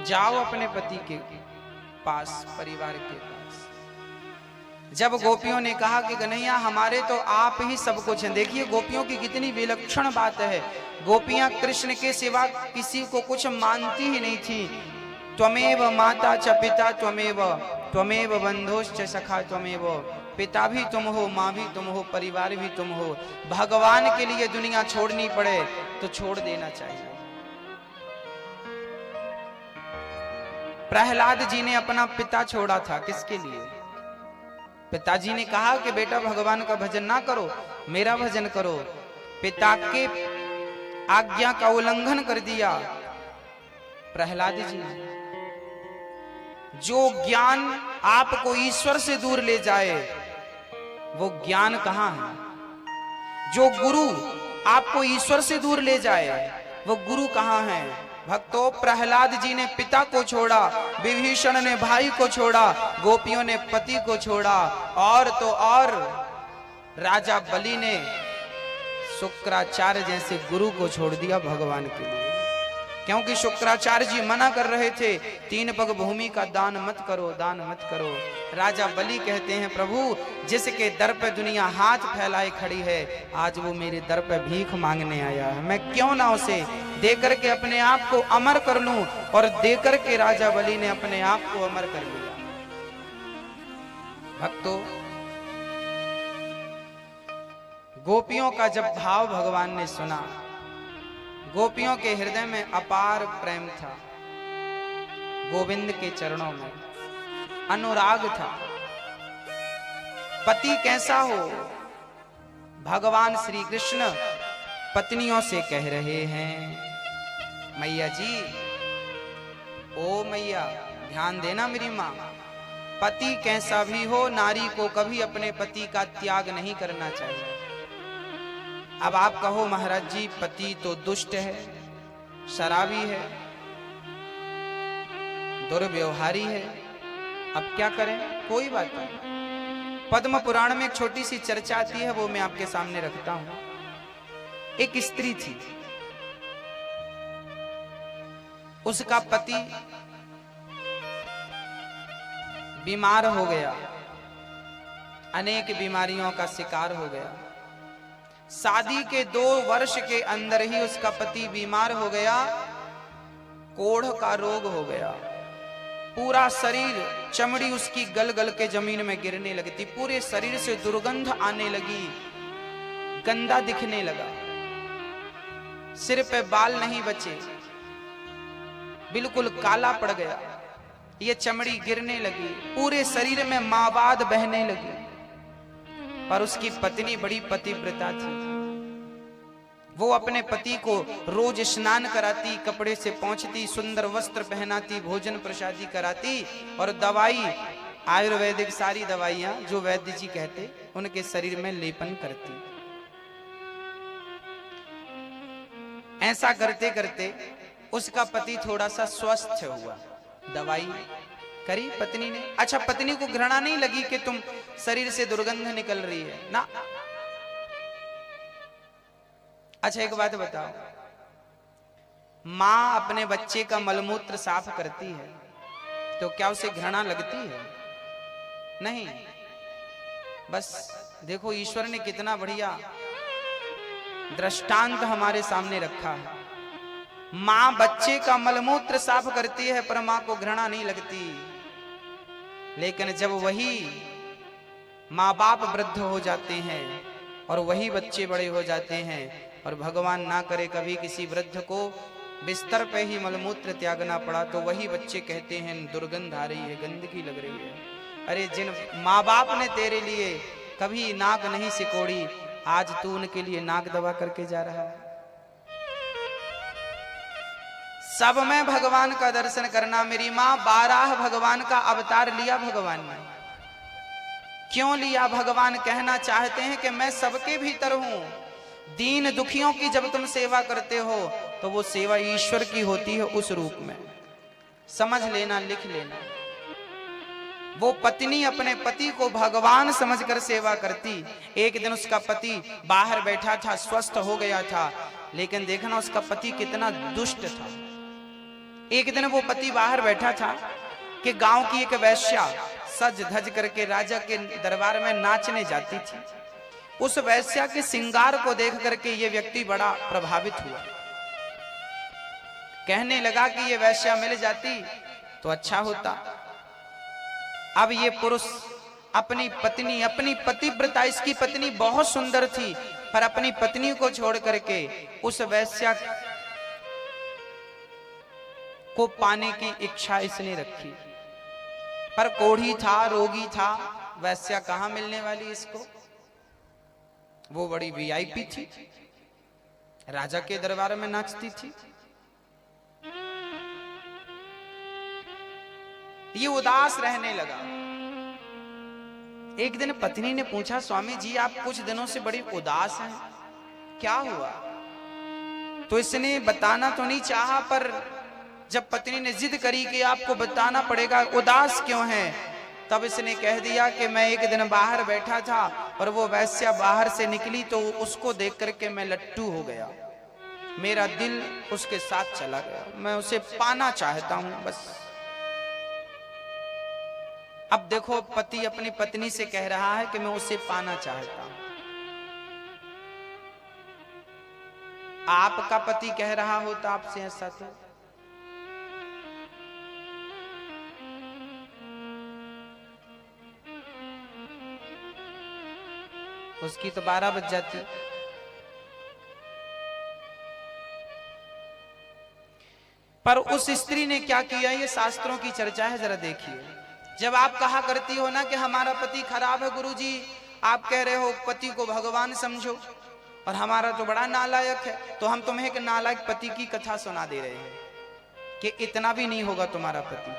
जाओ अपने पति के पास, परिवार के पास। जब गोपियों ने कहा कि कन्हैया हमारे तो आप ही सब कुछ हैं। देखिए गोपियों की कितनी विलक्षण बात है। गोपियां कृष्ण के सिवा किसी को कुछ मानती ही नहीं थी। त्वमेव माता च पिता त्वमेव बंधुश्च सखा त्वमेव, पिता भी तुम हो, माँ भी तुम हो, परिवार भी तुम हो। भगवान के लिए दुनिया छोड़नी पड़े तो छोड़ देना चाहिए। प्रहलाद जी ने अपना पिता छोड़ा था, किसके लिए? पिताजी ने कहा कि बेटा भगवान का भजन ना करो, मेरा भजन करो। पिता के आज्ञा का उल्लंघन कर दिया प्रहलाद जी ने। जो ज्ञान आपको ईश्वर से दूर ले जाए वो ज्ञान कहां है? जो गुरु आपको ईश्वर से दूर ले जाए वो गुरु कहां है? भक्तों, प्रहलाद जी ने पिता को छोड़ा, विभीषण ने भाई को छोड़ा, गोपियों ने पति को छोड़ा, और तो और राजा बलि ने शुक्राचार्य जैसे गुरु को छोड़ दिया भगवान के लिए। क्योंकि शुक्राचार्य जी मना कर रहे थे, 3 पग भूमि का दान मत करो, दान मत करो। राजा बलि कहते हैं, प्रभु जिसके दर पे दुनिया हाथ फैलाए खड़ी है, आज वो मेरे दर पे भीख मांगने आया है, मैं क्यों ना उसे देकर के अपने आप को अमर कर लूं। और देकर के राजा बलि ने अपने आप को अमर कर लिया। भक्तों, गोपियों का जब भाव भगवान ने सुना, गोपियों के हृदय में अपार प्रेम था, गोविंद के चरणों में अनुराग था। पति कैसा हो? भगवान श्री कृष्ण पत्नियों से कह रहे हैं, मैया जी, ओ मैया, ध्यान देना मेरी मां, पति कैसा भी हो, नारी को कभी अपने पति का त्याग नहीं करना चाहिए। अब आप कहो महाराज जी, पति तो दुष्ट है, शराबी है, दुर्व्यवहारी है, अब क्या करें? कोई बात नहीं। पद्म पुराण में एक छोटी सी चर्चा आती है, वो मैं आपके सामने रखता हूं। एक स्त्री थी, उसका पति बीमार हो गया, अनेक बीमारियों का शिकार हो गया। शादी के 2 वर्ष के अंदर ही उसका पति बीमार हो गया, कोढ़ का रोग हो गया। पूरा शरीर, चमड़ी उसकी गल गल के जमीन में गिरने लगती, पूरे शरीर से दुर्गंध आने लगी, गंदा दिखने लगा, सिर पे बाल नहीं बचे, बिल्कुल काला पड़ गया, ये चमड़ी गिरने लगी, पूरे शरीर में मावाद बहने लगी। पर उसकी पत्नी बड़ी पतिव्रता थी, वो अपने पति को रोज स्नान कराती, कपड़े से पोंछती, सुंदर वस्त्र पहनाती, भोजन प्रसादी कराती और दवाई, आयुर्वेदिक सारी दवाइयां जो वैद्य जी कहते उनके शरीर में लेपन करती। ऐसा करते करते उसका पति थोड़ा सा स्वस्थ हुआ, दवाई करी पत्नी ने। अच्छा, पत्नी को घृणा नहीं लगी कि तुम शरीर से दुर्गंध निकल रही है ना। अच्छा एक बात बताओ, मां अपने बच्चे का मलमूत्र साफ करती है तो क्या उसे घृणा लगती है? नहीं। बस देखो ईश्वर ने कितना बढ़िया दृष्टांत हमारे सामने रखा है। मां बच्चे का मलमूत्र साफ करती है पर मां को घृणा नहीं लगती। लेकिन जब वही मां बाप वृद्ध हो जाते हैं और वही बच्चे बड़े हो जाते हैं और भगवान ना करे कभी किसी वृद्ध को बिस्तर पे ही मलमूत्र त्यागना पड़ा, तो वही बच्चे कहते हैं दुर्गंध आ रही है, गंदगी लग रही है। अरे जिन माँ बाप ने तेरे लिए कभी नाक नहीं सिकोड़ी, आज तू उनके लिए नाक दबा करके जा रहा है। सब में भगवान का दर्शन करना। मेरी माँ 12 भगवान का अवतार लिया भगवान ने। क्यों लिया? भगवान कहना चाहते हैं कि मैं सबके भीतर हूं। दीन दुखियों की जब तुम सेवा करते हो तो वो सेवा ईश्वर की होती है उस रूप में। समझ लेना, लिख लेना। वो पत्नी अपने पति को भगवान समझकर सेवा करती। एक दिन उसका पति बाहर बैठा था, स्वस्थ हो गया था, लेकिन देखना उसका पति कितना दुष्ट था। एक दिन वो पति बाहर बैठा था कि गांव की एक वैश्या सज धज करके राजा के दरबार में नाचने जाती थी। उस वैश्या के श्रृंगार को देख करके ये व्यक्ति बड़ा प्रभावित हुआ। कहने लगा कि ये वैश्या मिल जाती तो अच्छा होता। अब ये पुरुष अपनी पत्नी, अपनी पतिव्रता, इसकी पत्नी बहुत सुंदर थी, पर अपनी पत्नी को छोड़ करके उस वैश्या को पाने की इच्छा इसने रखी। पर कोढ़ी था, रोगी था, वैश्या कहां मिलने वाली इसको। वो बड़ी वीआईपी थी, राजा के दरबार में नाचती थी। ये उदास रहने लगा। एक दिन पत्नी ने पूछा, स्वामी जी आप कुछ दिनों से बड़ी उदास हैं, क्या हुआ? तो इसने बताना तो नहीं चाहा, पर जब पत्नी ने जिद करी कि आपको बताना पड़ेगा उदास क्यों है, तब इसने कह दिया कि मैं एक दिन बाहर बैठा था और वो वैश्या बाहर से निकली तो उसको देख करके मैं लट्टू हो गया। मेरा दिल उसके साथ चला गया, मैं उसे पाना चाहता हूं बस। अब देखो पति अपनी पत्नी से कह रहा है कि मैं उसे पाना चाहता हूं। आपका पति कह रहा होता आपसे ऐसा तो उसकी तो 12 बज जाती। पर उस स्त्री ने क्या किया, ये शास्त्रों की चर्चा है, जरा देखिए। जब आप कहा करती हो ना कि हमारा पति खराब है, गुरुजी आप कह रहे हो पति को भगवान समझो और हमारा तो बड़ा नालायक है, तो हम तुम्हें एक नालायक पति की कथा सुना दे रहे हैं कि इतना भी नहीं होगा तुम्हारा पति।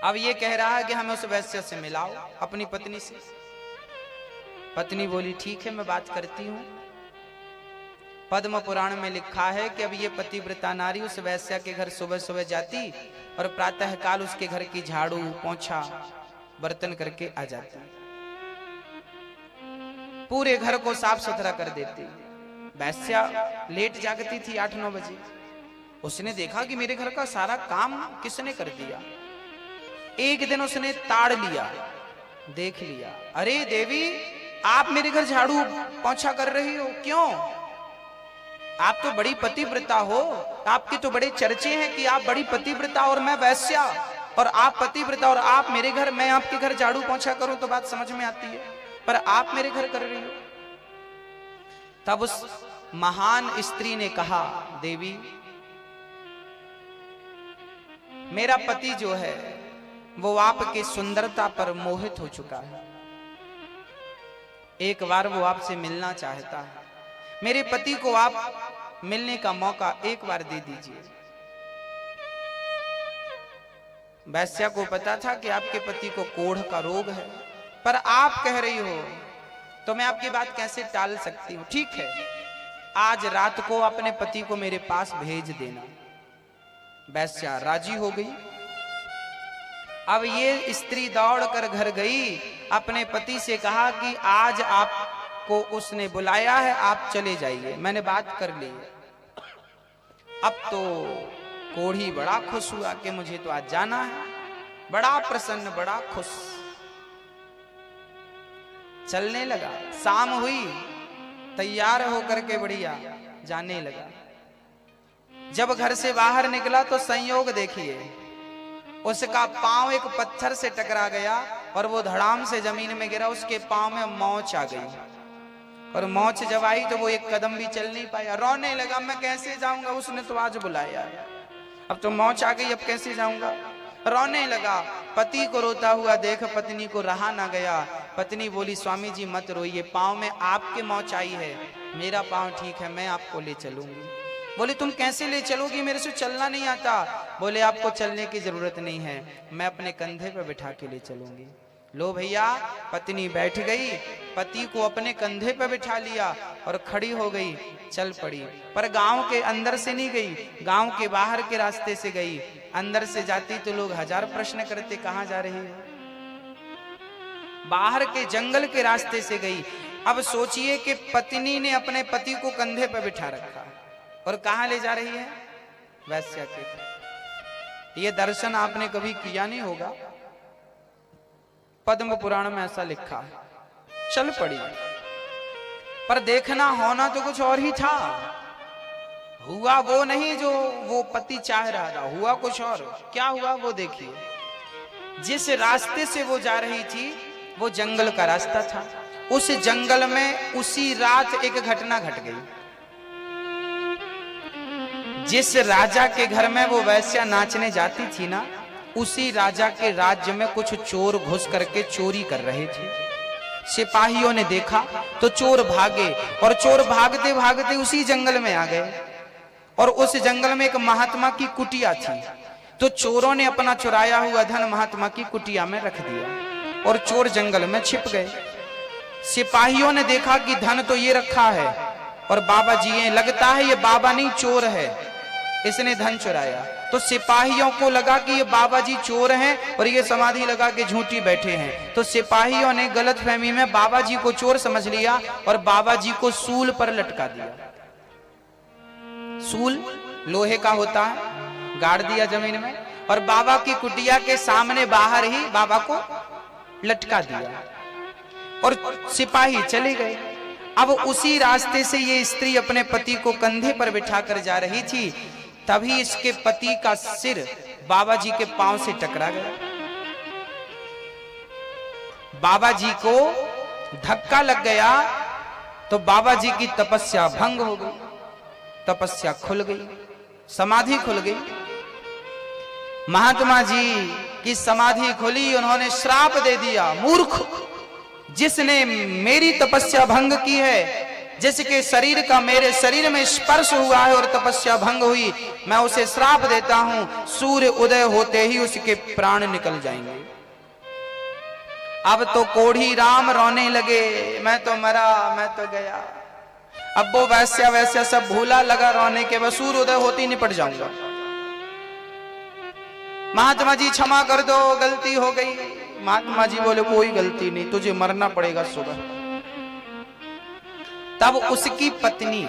अब ये कह रहा है कि हमें उस वैश्य से मिलाओ, अपनी पत्नी से। पत्नी बोली ठीक है मैं बात करती हूं। पद्म पुराण में लिखा है कि अब ये पतिव्रता नारी उस वैश्या के घर सुबह सुबह जाती और प्रातः काल उसके घर की झाड़ू पोंछा बर्तन करके आ जाती, पूरे घर को साफ सुथरा कर देती। वैश्या लेट जागती थी 8-9 बजे। उसने देखा कि मेरे घर का सारा काम किसने कर दिया। एक दिन उसने ताड़ लिया, देख लिया, अरे देवी आप मेरे घर झाड़ू पोंछा कर रही हो, क्यों? आप तो बड़ी पतिव्रता हो, आपके तो बड़े चर्चे हैं कि आप बड़ी पतिव्रता और मैं वैश्या, और आप पतिव्रता और आप मेरे घर, मैं आपके घर झाड़ू पोंछा करूं तो बात समझ में आती है, पर आप मेरे घर कर रही हो। तब उस महान स्त्री ने कहा, देवी मेरा पति जो है वो आपकी सुंदरता पर मोहित हो चुका है, एक बार वो आपसे मिलना चाहता है, मेरे पति को आप मिलने का मौका एक बार दे दीजिए। वैश्या को पता था कि आपके पति को कोढ़ का रोग है, पर आप कह रही हो तो मैं आपकी बात कैसे टाल सकती हूं। ठीक है, आज रात को अपने पति को मेरे पास भेज देना। वैश्या राजी हो गई। अब ये स्त्री दौड़कर घर गई, अपने पति से कहा कि आज आपको उसने बुलाया है, आप चले जाइए, मैंने बात कर ली। अब तो कोढ़ी बड़ा खुश हुआ कि मुझे तो आज जाना है, बड़ा प्रसन्न, बड़ा खुश, चलने लगा। शाम हुई, तैयार होकर के बढ़िया जाने लगा। जब घर से बाहर निकला तो संयोग देखिए, उसका पांव एक पत्थर से टकरा गया और वो धड़ाम से जमीन में गिरा, उसके पांव में मोच आ गई, और मोच जब आई तो वो एक कदम भी चल नहीं पाया, रोने लगा, मैं कैसे जाऊंगा, उसने तो आज बुलाया, अब तो मोच आ गई, अब कैसे जाऊंगा, रोने लगा। पति को रोता हुआ देख पत्नी को रहा ना गया। पत्नी बोली, स्वामी जी मत रोइए, पांव में आपके मोच आई है, मेरा पांव ठीक है, मैं आपको ले चलूंगी। बोले, तुम कैसे ले चलोगी, मेरे से चलना नहीं आता। बोले, आपको चलने की जरूरत नहीं है, मैं अपने कंधे पर बिठा के ले चलूंगी। लो भैया, पत्नी बैठ गई, पति को अपने कंधे पर बिठा लिया और खड़ी हो गई, चल पड़ी। पर गांव के अंदर से नहीं गई, गांव के बाहर के रास्ते से गई। अंदर से जाती तो लोग हजार प्रश्न करते, कहां जा रही है। बाहर के जंगल के रास्ते से गई। अब सोचिए कि पत्नी ने अपने पति को कंधे पर बिठा रखा और कहां ले जा रही है, वैश्या के। ये दर्शन आपने कभी किया नहीं होगा, पद्म पुराण में ऐसा लिखा है। चल पड़ी, पर देखना होना तो कुछ और ही था। हुआ वो नहीं जो वो पति चाह रहा था, हुआ कुछ और। क्या हुआ वो देखिए। जिस रास्ते से वो जा रही थी वो जंगल का रास्ता था। उस जंगल में उसी रात एक घटना घट गई। जिस राजा के घर में वो वैश्या नाचने जाती थी ना, उसी राजा के राज्य में कुछ चोर घुस करके चोरी कर रहे थे। सिपाहियों ने देखा तो चोर भागे, और चोर भागते भागते उसी जंगल में आ गए। और उस जंगल में एक महात्मा की कुटिया थी, तो चोरों ने अपना चुराया हुआ धन महात्मा की कुटिया में रख दिया और चोर जंगल में छिप गए। सिपाहियों ने देखा कि धन तो ये रखा है और बाबा जी हैं, लगता है ये बाबा नहीं चोर है, इसने धन चुराया। तो सिपाहियों को लगा कि ये बाबा जी चोर हैं और ये समाधि लगा के झूठी बैठे हैं। तो सिपाहियों ने गलतफहमी में बाबा जी को चोर समझ लिया और बाबा जी को सूल पर लटका दिया। सूल लोहे का होता है, गाड़ दिया जमीन में, और बाबा की कुटिया के सामने बाहर ही बाबा को लटका दिया और सिपाही चले गए। अब उसी रास्ते से ये स्त्री अपने पति को कंधे पर बिठाकर जा रही थी, तभी इसके पति का सिर बाबा जी के पांव से टकरा गया। बाबा जी को धक्का लग गया तो बाबा जी की तपस्या भंग हो गई, तपस्या खुल गई, समाधि खुल गई। महात्मा जी की समाधि खुली, उन्होंने श्राप दे दिया, मूर्ख, जिसने मेरी तपस्या भंग की है, जिसके शरीर का मेरे शरीर में स्पर्श हुआ है और तपस्या भंग हुई, मैं उसे श्राप देता हूं, सूर्य उदय होते ही उसके प्राण निकल जाएंगे। अब तो कोढ़ी राम रोने लगे, मैं तो मरा, मैं तो गया। अब वो वैश्या वैश्या सब भूला, लगा रोने के, बस सूर्य उदय होते ही निपट जाऊंगा। महात्मा जी क्षमा कर दो, गलती हो गई। महात्मा जी बोले, कोई गलती नहीं, तुझे मरना पड़ेगा सुबह। तब उसकी पत्नी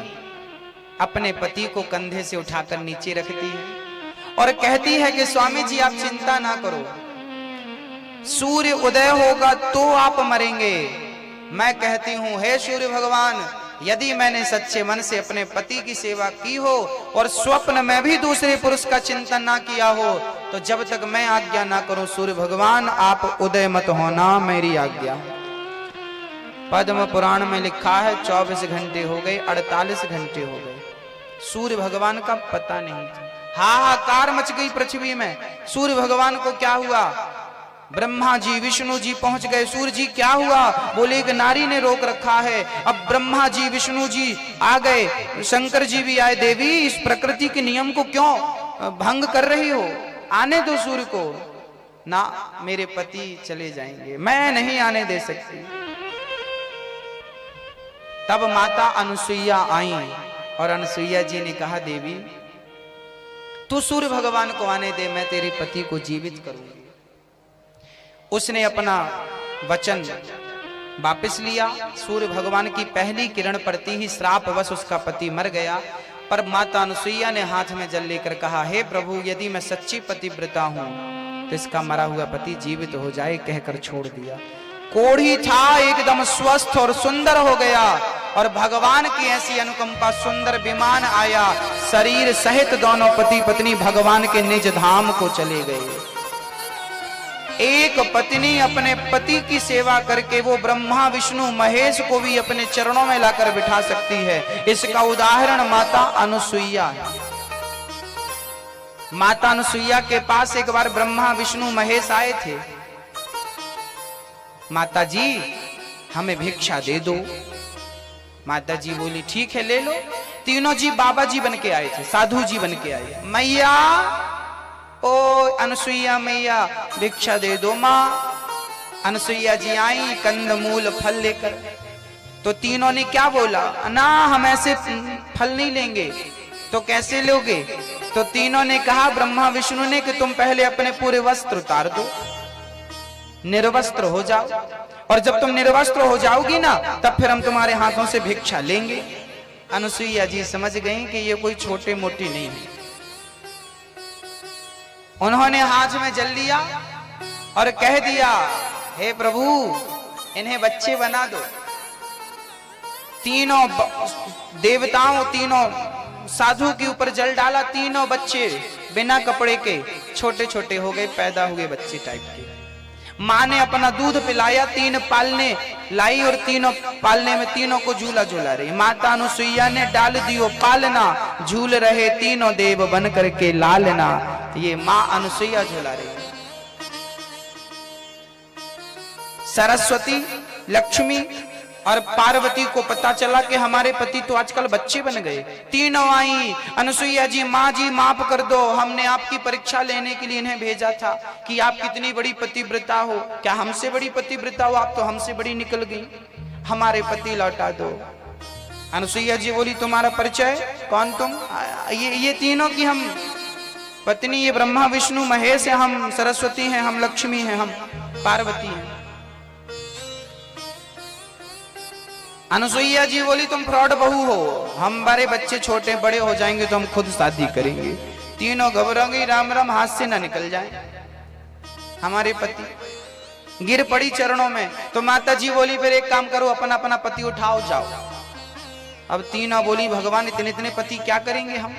अपने पति को कंधे से उठाकर नीचे रखती है और कहती है कि स्वामी जी आप चिंता ना करो, सूर्य उदय होगा तो आप मरेंगे, मैं कहती हूं, हे सूर्य भगवान, यदि मैंने सच्चे मन से अपने पति की सेवा की हो और स्वप्न में भी दूसरे पुरुष का चिंतन ना किया हो, तो जब तक मैं आज्ञा ना करूं सूर्य भगवान आप उदय मत होना, मेरी आज्ञा। पद्म पुराण में लिखा है 24 घंटे हो गए, 48 घंटे हो गए, सूर्य भगवान का पता नहीं था। हाहाकार मच गई पृथ्वी में। सूर्य भगवान को क्या हुआ? ब्रह्मा जी विष्णु जी पहुंच गए। सूर्य जी क्या हुआ? बोले एक नारी ने रोक रखा है। अब ब्रह्मा जी विष्णु जी आ गए, शंकर जी भी आए। देवी, इस प्रकृति के नियम को क्यों भंग कर रही हो? आने दो सूर्य को। ना, मेरे पति चले जाएंगे, मैं नहीं आने दे सकती। तब माता अनुसुईया आई और अनुसुईया जी ने कहा, देवी तू सूर्य भगवान को आने दे, मैं तेरे पति को जीवित करूंगी। उसने अपना वचन वापस लिया। सूर्य भगवान की पहली किरण पड़ती ही श्रापवश उसका पति मर गया। पर माता अनुसुईया ने हाथ में जल लेकर कहा, हे प्रभु, यदि मैं सच्ची पतिव्रता हूं तो इसका मरा हुआ पति जीवित हो जाए, कहकर छोड़ दिया। कोढ़ी था, एकदम स्वस्थ और सुंदर हो गया और भगवान की ऐसी अनुकंपा, सुंदर विमान आया, शरीर सहित दोनों पति पत्नी भगवान के निज धाम को चले गए। एक पत्नी अपने पति की सेवा करके वो ब्रह्मा विष्णु महेश को भी अपने चरणों में लाकर बिठा सकती है। इसका उदाहरण माता अनुसुईया है। माता अनुसुईया के पास एक बार ब्रह्मा विष्णु महेश आए थे। माता जी, हमें भिक्षा दे दो। माता जी बोली, ठीक है, ले लो। तीनों जी बाबा जी बन के आए थे, साधु जी बन के आए। मैया, ओ अनुसुईया मैया, भिक्षा दे दो माँ। अनुसुईया जी आई कंद मूल फल लेकर। तो तीनों ने क्या बोला? ना, हम ऐसे फल नहीं लेंगे। तो कैसे लोगे? तो तीनों ने कहा ब्रह्मा विष्णु ने कि तुम पहले अपने पूरे वस्त्र उतार दो, निर्वस्त्र हो जाओ, और जब तुम निर्वस्त्र हो जाओगी ना, तब फिर हम तुम्हारे हाथों से भिक्षा लेंगे। अनुसुईया जी समझ गई कि ये कोई छोटे मोटी नहीं है। उन्होंने हाथ में जल लिया और कह दिया, हे प्रभु, इन्हें बच्चे बना दो। तीनों देवताओं, तीनों साधु के ऊपर जल डाला। तीनों बच्चे बिना कपड़े के छोटे छोटे हो गए, पैदा हुए बच्चे टाइप के। माँ ने अपना दूध पिलाया, 3 पालने लाई और तीनों पालने में तीनों को झूला झूला रही। माता अनुसुईया ने डाल दियो पालना, झूल रहे तीनों देव बन करके लालना। ये माँ अनुसुईया झूला रही। सरस्वती, लक्ष्मी और पार्वती को पता चला कि हमारे पति तो आजकल बच्चे बन गए। तीनों आई, अनुसुईया जी, माँ जी माफ कर दो, हमने आपकी परीक्षा लेने के लिए इन्हें भेजा था कि आप कितनी बड़ी पतिव्रता हो। क्या हमसे बड़ी पतिव्रता हो? आप तो हमसे बड़ी निकल गई, हमारे पति लौटा दो। अनुसुईया जी बोली, तुम्हारा परिचय? कौन तुम? ये तीनों की हम पत्नी, ये ब्रह्मा विष्णु महेश है, हम सरस्वती हैं, हम लक्ष्मी हैं, हम पार्वती हैं। अनुसुईया जी बोली, तुम फ्रॉड बहू हो, हमारे बच्चे छोटे बड़े हो जाएंगे तो हम खुद शादी करेंगे। तीनों घबराएंगे, राम राम हाथ से ना निकल जाए। हमारे पति गिर पड़ी चरणों में। तो माता जी बोली, फिर एक काम करो, अपना अपना पति उठाओ, जाओ। अब तीनों बोली, भगवान इतने इतने पति क्या करेंगे हम?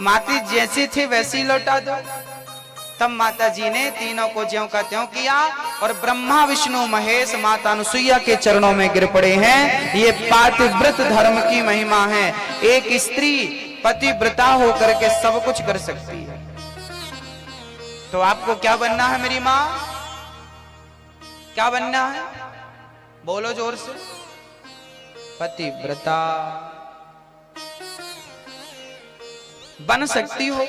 माता जैसे थे वैसे ही लौटा दो। तब माता जी ने तीनों को ज्यों का त्यों किया और ब्रह्मा विष्णु महेश माता अनुसुईया के चरणों में गिर पड़े हैं। ये पातिव्रत धर्म की महिमा है। एक स्त्री पतिव्रता होकर के सब कुछ कर सकती है। तो आपको क्या बनना है मेरी माँ? क्या बनना है? बोलो जोर से। पतिव्रता बन सकती हो,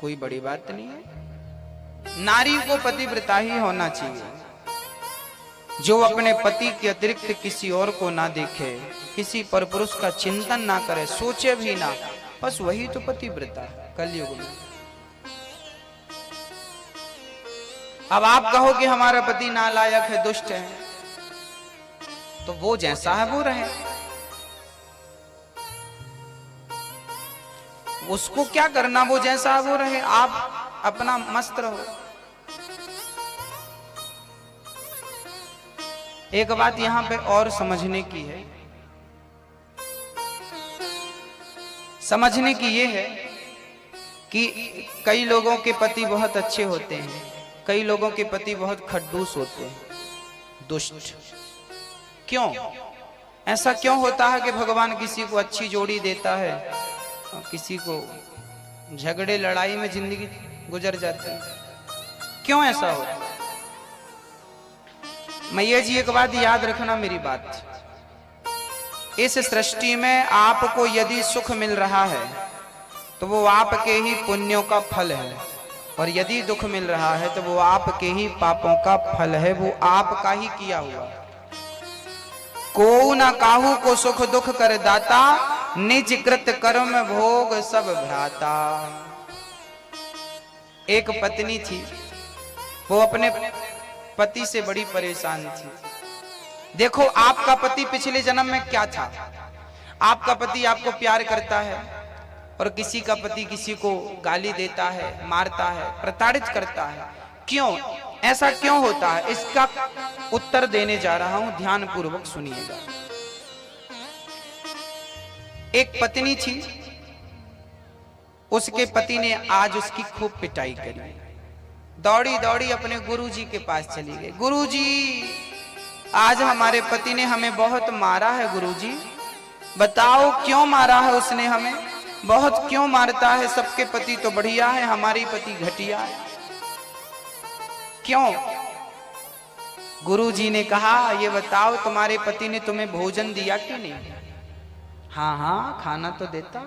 कोई बड़ी बात नहीं है। नारी को पतिव्रता ही होना चाहिए। जो अपने पति के अतिरिक्त किसी और को ना देखे, किसी पर पुरुष का चिंतन ना करे, सोचे भी ना, बस वही तो पतिव्रता है कलयुग में। अब आप कहो कि हमारा पति नालायक है, दुष्ट है, तो वो जैसा है वो रहे, उसको क्या करना, वो जैसा वो रहे, आप अपना मस्त रहो। एक बात यहां पे और समझने की है, समझने की ये है कि कई लोगों के पति बहुत अच्छे होते हैं, कई लोगों के पति बहुत खड़ूस होते हैं, दुष्ट। क्यों ऐसा क्यों होता है कि भगवान किसी को अच्छी जोड़ी देता है और किसी को झगड़े लड़ाई में जिंदगी गुजर जाती है? क्यों ऐसा होता है? मैया जी एक बात याद रखना मेरी बात, इस सृष्टि में आपको यदि सुख मिल रहा है तो वो आपके ही पुण्यों का फल है, और यदि दुख मिल रहा है तो वो आपके ही पापों का फल है, वो आपका ही किया हुआ। को न काहू को सुख दुख कर दाता, निज कृत कर्म भोग सब भ्राता। एक पत्नी थी, वो अपने पति से बड़ी परेशान थी। देखो आपका पति पिछले जन्म में क्या था, आपका पति आपको प्यार करता है और किसी का पति किसी को गाली देता है, मारता है, प्रताड़ित करता है। क्यों ऐसा क्यों होता है, इसका उत्तर देने जा रहा हूं, ध्यान पूर्वक सुनिएगा। एक पत्नी थी, उसके पति ने आज उसकी खूब पिटाई करी, दौड़ी दौड़ी अपने गुरुजी के पास चली गई। गुरुजी आज हमारे पति ने हमें बहुत मारा है, गुरुजी बताओ क्यों मारा है उसने हमें, बहुत क्यों मारता है, सबके पति तो बढ़िया है, हमारी पति घटिया है, क्यों? गुरुजी ने कहा ये बताओ तुम्हारे पति ने तुम्हें भोजन दिया कि नहीं? हाँ हाँ खाना तो देता,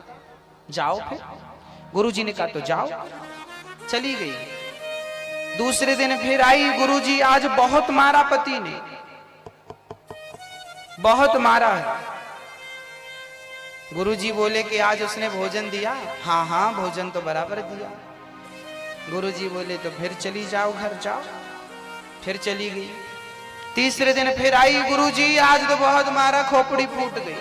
जाओ फिर। गुरुजी ने कहा तो जाओ, चली गई। दूसरे दिन फिर आई, गुरुजी आज बहुत मारा पति ने, बहुत मारा है। गुरुजी बोले कि आज उसने भोजन दिया? हाँ हाँ भोजन तो बराबर दिया। गुरुजी बोले तो फिर चली जाओ घर, जाओ। फिर चली गई। तीसरे दिन फिर आई, गुरुजी आज तो बहुत मारा, खोपड़ी फूट गई।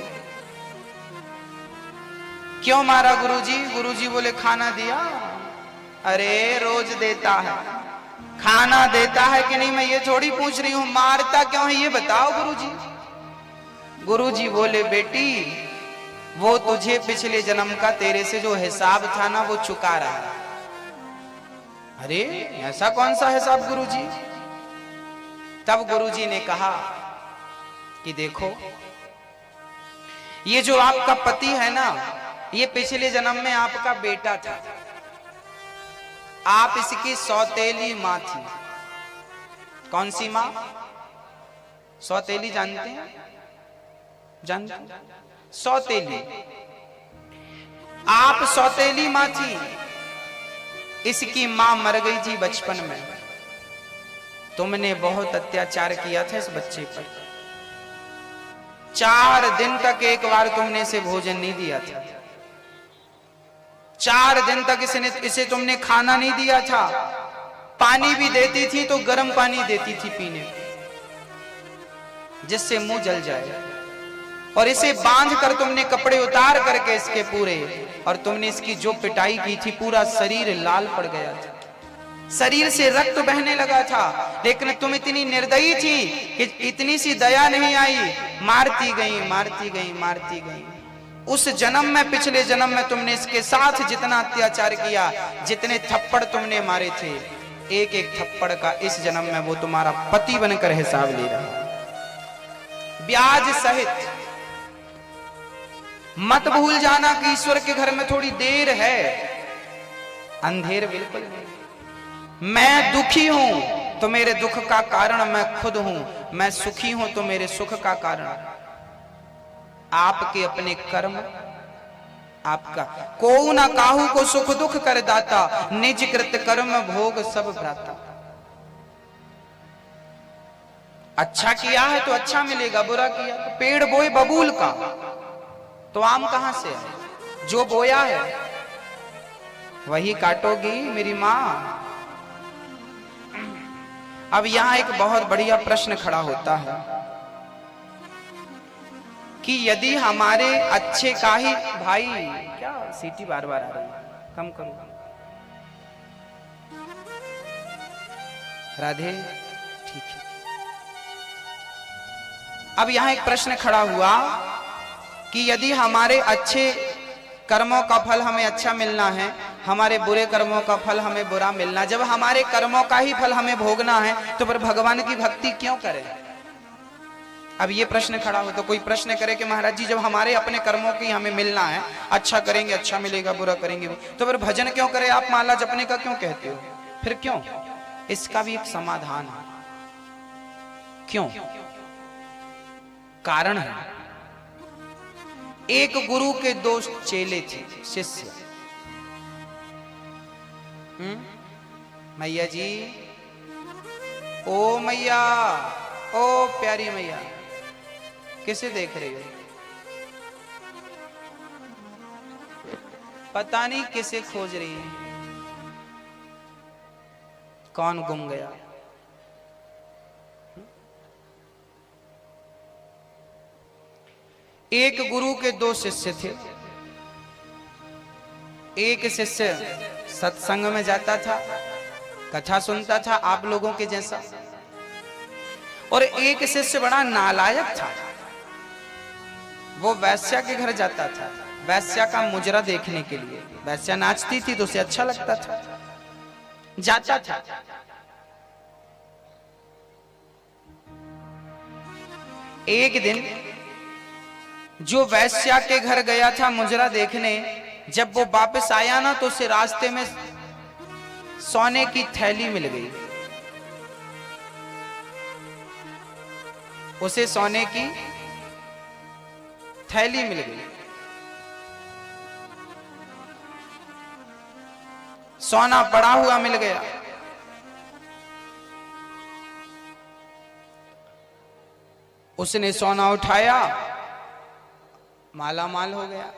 क्यों मारा गुरुजी? गुरुजी बोले खाना दिया। अरे रोज देता है, खाना देता है कि नहीं मैं ये थोड़ी पूछ रही हूं, मारता क्यों है ये बताओ गुरुजी। गुरुजी बोले बेटी वो तुझे पिछले जन्म का तेरे से जो हिसाब था ना वो चुका रहा है। अरे ऐसा कौन सा हिसाब गुरुजी? तब गुरुजी ने कहा कि देखो ये जो आपका पति है ना, ये पिछले जन्म में आपका बेटा था, आप इसकी सौतेली मां थी। कौन सी मां? सौतेली जानते हैं? जानते हैं? सौतेली, आप सौतेली मां थी, इसकी मां मर गई थी बचपन में, तुमने बहुत अत्याचार किया था इस बच्चे पर। 4 दिन तक एक बार तुमने इसे भोजन नहीं दिया था, 4 दिन तक इसे तुमने खाना नहीं दिया था, पानी भी देती थी तो गर्म पानी देती थी पीने जिससे मुंह जल जाए, और इसे बांध कर तुमने कपड़े उतार करके इसके पूरे, और तुमने इसकी जो पिटाई की थी पूरा शरीर लाल पड़ गया था, शरीर से रक्त बहने लगा था, लेकिन तुम इतनी निर्दयी थी कि इतनी सी दया नहीं आई, मारती गई मारती गई मारती गई। उस जन्म में, पिछले जन्म में तुमने इसके साथ जितना अत्याचार किया, जितने थप्पड़ तुमने मारे थे, एक एक थप्पड़ का इस जन्म में वो तुम्हारा पति बनकर हिसाब ले रहा है, ब्याज सहित। मत भूल जाना कि ईश्वर के घर में थोड़ी देर है, अंधेर बिल्कुल नहीं। मैं दुखी हूं तो मेरे दुख का कारण मैं खुद हूं, मैं सुखी हूं तो मेरे सुख का कारण आपके अपने कर्म आपका। को ना काहू को सुख दुख कर दाता, निज कृत कर्म भोग सब भ्राता। अच्छा किया है तो अच्छा मिलेगा, बुरा किया तो पेड़ बोए बबूल का तो आम कहां से है? जो बोया है वही काटोगी मेरी मां। अब यहां एक बहुत बढ़िया प्रश्न खड़ा होता है कि यदि हमारे अच्छे का ही भाई, क्या सीटी बार बार आ रही है, कम करो। राधे, ठीक है। अब यहां एक प्रश्न खड़ा हुआ कि यदि हमारे अच्छे कर्मों का फल हमें अच्छा मिलना है, हमारे बुरे कर्मों का फल हमें बुरा मिलना, जब हमारे कर्मों का ही फल हमें भोगना है तो फिर भगवान की भक्ति क्यों करें? अब ये प्रश्न खड़ा हो तो कोई प्रश्न करे कि महाराज जी जब हमारे अपने कर्मों की हमें मिलना है, अच्छा करेंगे अच्छा मिलेगा, बुरा करेंगे तो फिर भजन क्यों करें? आप माला जपने का क्यों कहते हो? फिर क्यों? इसका भी एक समाधान है। क्यों? कारण है। एक गुरु के 2 चेले थे, शिष्य। मैया जी, ओ मैया, ओ प्यारी मैया, किसे देख रही हो? पता नहीं किसे खोज रही है। कौन गुम गया? एक गुरु के 2 शिष्य थे। एक शिष्य सत्संग में जाता था, कथा सुनता था आप लोगों के जैसा, और एक शिष्य बड़ा नालायक था। वो वैश्या के घर जाता था, वैश्या का मुजरा देखने के लिए। वैश्या नाचती थी तो उसे अच्छा लगता था, जाता था। एक दिन जो वैश्या के घर गया था मुजरा देखने, जब वो वापस आया ना तो उसे रास्ते में सोने की थैली मिल गई। उसे सोने की थैली मिल गई। सोना पड़ा हुआ मिल गया। उसने सोना उठाया, माला माल हो गया।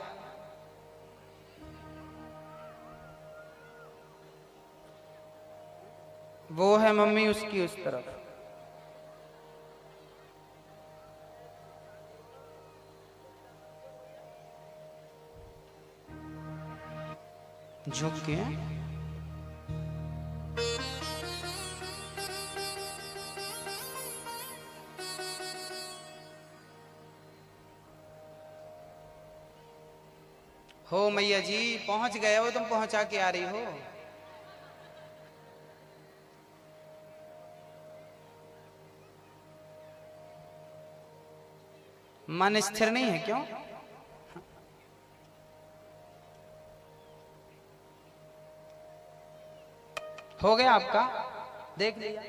वो है मम्मी उसकी उस तरफ। झुक के हो मैया जी, पहुंच गए हो तुम, पहुंचा के आ रही हो। मन स्थिर नहीं है क्यों? हो गया आपका? देख लिया?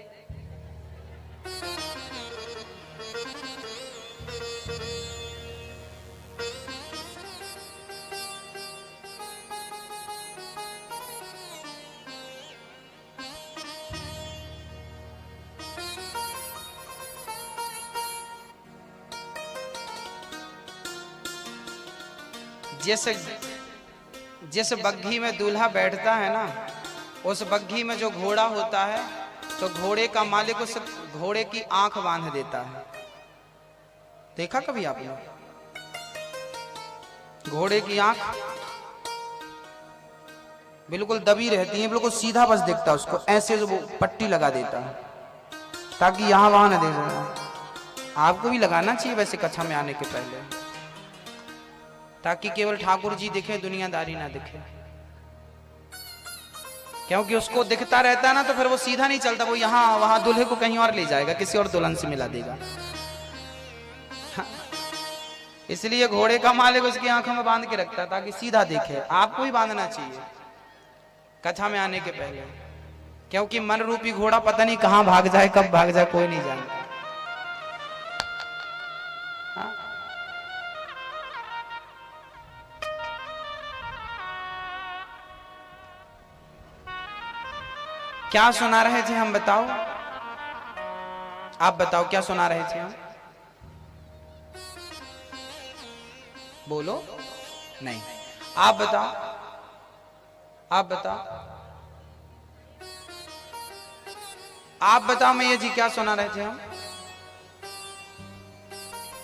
जिस बग्घी में दूल्हा बैठता है ना, उस बग्घी में जो घोड़ा होता है तो घोड़े का मालिक उस घोड़े की आंख बांध देता है। देखा कभी आपने? घोड़े की आंख बिल्कुल दबी रहती है, बिल्कुल सीधा बस दिखता है उसको, ऐसे वो पट्टी लगा देता है ताकि यहां वहां न देख। आपको भी लगाना चाहिए वैसे कथा में आने के पहले, ताकि केवल ठाकुर जी दिखे, दुनियादारी ना दिखे। क्योंकि उसको दिखता रहता है ना तो फिर वो सीधा नहीं चलता, वो यहां वहां दूल्हे को कहीं और ले जाएगा, किसी और दुल्हन से मिला देगा। हाँ। इसलिए घोड़े का मालिक उसकी आंखों में बांध के रखता है ताकि सीधा दिखे। आपको भी बांधना चाहिए कथा में आने के पहले, क्योंकि मन रूपी घोड़ा पता नहीं कहां भाग जाए, कब भाग जाए, कोई नहीं जानता। हाँ? क्या सुना रहे थे हम? बताओ, आप बताओ क्या सुना रहे थे हम? बोलो नहीं, आप बताओ, आप बताओ, आप बताओ मैया जी क्या सुना रहे थे हम?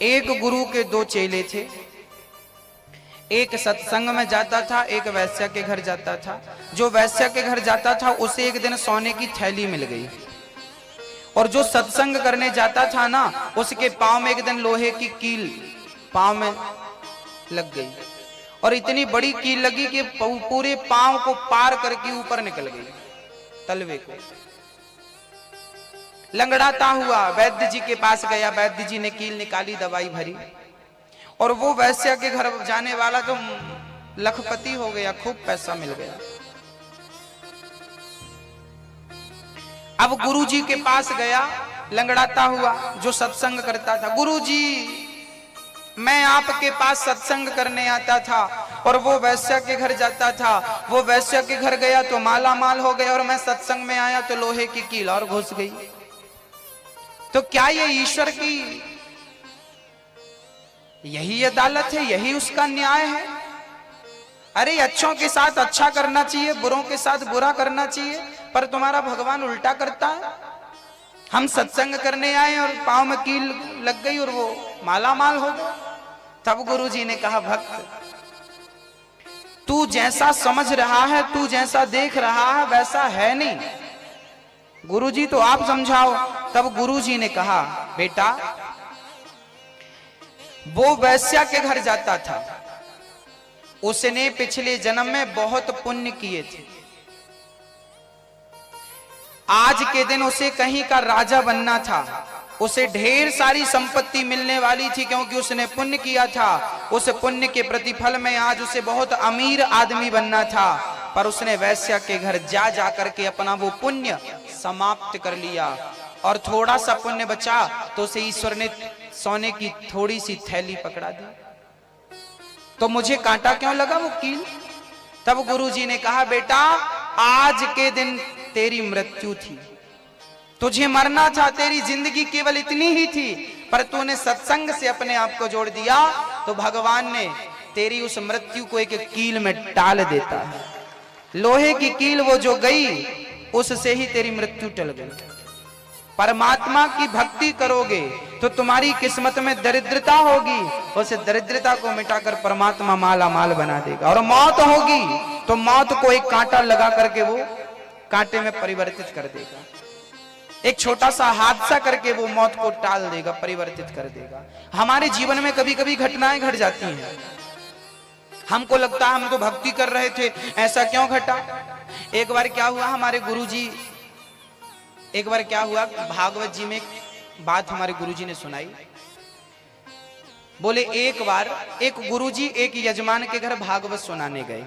एक गुरु के 2 चेले थे, एक सत्संग में जाता था, एक वैश्या के घर जाता था। जो वैश्या के घर जाता था उसे एक दिन सोने की थैली मिल गई। और जो सत्संग करने जाता था ना, उसके पांव में एक दिन लोहे की कील पांव में लग गई, और इतनी बड़ी कील लगी कि पूरे पांव को पार करके ऊपर निकल गई तलवे को। लंगड़ाता हुआ वैद्य जी के पास गया, वैद्य जी ने कील निकाली, दवाई भरी, और वो वैश्या के घर जाने वाला तो लखपति हो गया, खूब पैसा मिल गया। अब गुरुजी के पास गया लंगड़ाता हुआ, जो सत्संग करता था। गुरुजी, मैं आपके पास सत्संग करने आता था और वो वैश्या के घर जाता था, वो वैश्या के घर गया तो माला माल हो गया, और मैं सत्संग में आया तो लोहे की कील और घुस गई। तो क्या ये ईश्वर की यही अदालत है, यही उसका न्याय है? अरे अच्छों के साथ अच्छा करना चाहिए, बुरों के साथ बुरा करना चाहिए, पर तुम्हारा भगवान उल्टा करता है। हम सत्संग करने आए और पांव में कील लग गई और वो माला माल हो गया। तब गुरुजी ने कहा, भक्त, तू जैसा समझ रहा है, तू जैसा देख रहा है, वैसा है नहीं। गुरुजी तो आप समझाओ। तब गुरुजी ने कहा, बेटा, वो वैश्या के घर जाता था, उसने पिछले जन्म में बहुत पुण्य किए थे। आज के दिन उसे कहीं का राजा बनना था, उसे ढेर सारी संपत्ति मिलने वाली थी, क्योंकि उसने पुण्य किया था। उस पुण्य के प्रतिफल में आज उसे बहुत अमीर आदमी बनना था, पर उसने वैश्या के घर जा जाकर के अपना वो पुण्य समाप्त कर लिया, और थोड़ा सा पुण्य बचा तो उसे ईश्वर ने सोने की थोड़ी सी थैली पकड़ा दी। तो मुझे कांटा क्यों लगा वो कील? तब गुरुजी ने कहा, बेटा, आज के दिन तेरी मृत्यु थी, तुझे मरना था, तेरी जिंदगी केवल इतनी ही थी, पर तूने सत्संग से अपने आप को जोड़ दिया, तो भगवान ने तेरी उस मृत्यु को एक कील में टाल देता है। लोहे की कील वो जो गई, उससे ही तेरी मृत्यु टल गई। परमात्मा की भक्ति करोगे तो तुम्हारी किस्मत में दरिद्रता होगी, उस दरिद्रता को मिटाकर परमात्मा माला माल बना देगा। और मौत होगी तो मौत को एक कांटा लगा करके वो कांटे में परिवर्तित कर देगा। एक छोटा सा हादसा करके वो मौत को टाल देगा, परिवर्तित कर देगा। हमारे जीवन में कभी कभी घटनाएं घट जाती हैं, हमको लगता है हम तो भक्ति कर रहे थे, ऐसा क्यों घटा। एक बार क्या हुआ, हमारे गुरुजी, एक बार क्या हुआ, भागवत जी में एक बात हमारे गुरुजी ने सुनाई। बोले एक बार एक गुरुजी एक यजमान के घर भागवत सुनाने गए।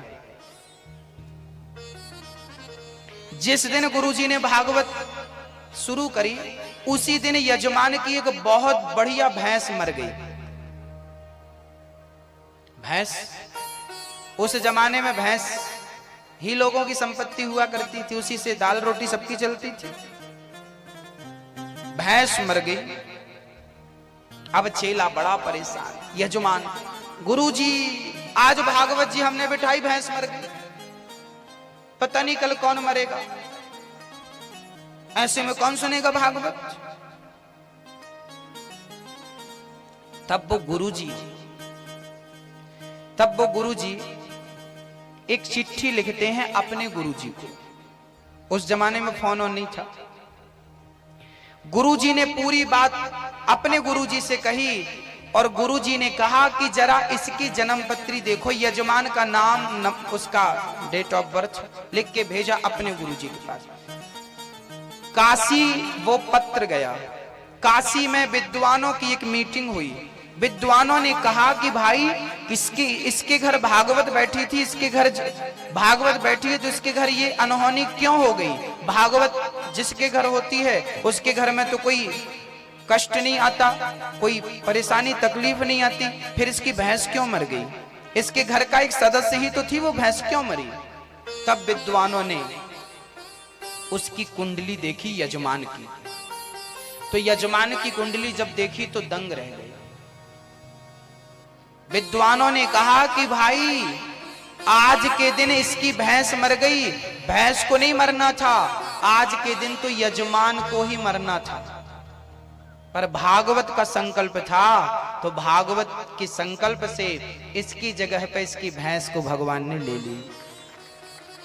जिस दिन गुरुजी ने भागवत शुरू करी, उसी दिन यजमान की एक बहुत बढ़िया भैंस मर गई। भैंस, उस जमाने में भैंस ही लोगों की संपत्ति हुआ करती थी, उसी से दाल रोटी सबकी चलती थी। भैंस मर गई। अब चेला बड़ा परेशान, यजमान, गुरुजी आज भागवत जी हमने बिठाई, भैंस मर गई, पता नहीं कल कौन मरेगा, ऐसे में कौन सुनेगा भागवत। तब वो गुरुजी एक चिट्ठी लिखते हैं अपने गुरुजी को। उस जमाने में फोन ऑन नहीं था। गुरुजी ने पूरी बात अपने गुरुजी से कही, और गुरुजी ने कहा कि जरा इसकी जन्म पत्री देखो। यजमान का नाम, उसका डेट ऑफ बर्थ लिख के भेजा अपने गुरुजी के पास। काशी वो पत्र गया। काशी में विद्वानों की एक मीटिंग हुई। विद्वानों ने कहा कि भाई इसके घर भागवत बैठी थी, इसके घर भागवत बैठी है, तो इसके घर ये अनहोनी क्यों हो गई। भागवत जिसके घर होती है उसके घर में तो कोई कष्ट नहीं आता, कोई परेशानी तकलीफ नहीं आती, फिर इसकी भैंस क्यों मर गई। इसके घर का एक सदस्य ही तो थी, वो भैंस क्यों मरी। तब विद्वानों ने उसकी कुंडली देखी यजमान की, तो यजमान की कुंडली जब देखी तो दंग रह गए। विद्वानों ने कहा कि भाई आज के दिन इसकी भैंस मर गई, भैंस को नहीं मरना था, आज के दिन तो यजमान को ही मरना था, पर भागवत का संकल्प था, तो भागवत के संकल्प से इसकी जगह पे इसकी भैंस को भगवान ने ले ली,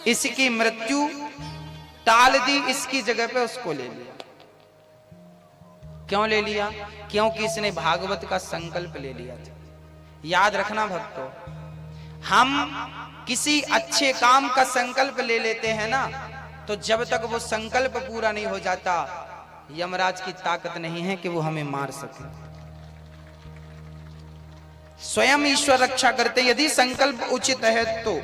इसकी मृत्यु टाल दी, इसकी जगह पे उसको ले लिया। क्यों ले लिया? क्योंकि इसने भागवत का संकल्प ले लिया था। याद रखना भक्तों, हम किसी अच्छे काम का संकल्प ले लेते हैं ना, तो जब तक वो संकल्प पूरा नहीं हो जाता, यमराज की ताकत नहीं है कि वो हमें मार सके। स्वयं ईश्वर रक्षा करते यदि संकल्प उचित है तो।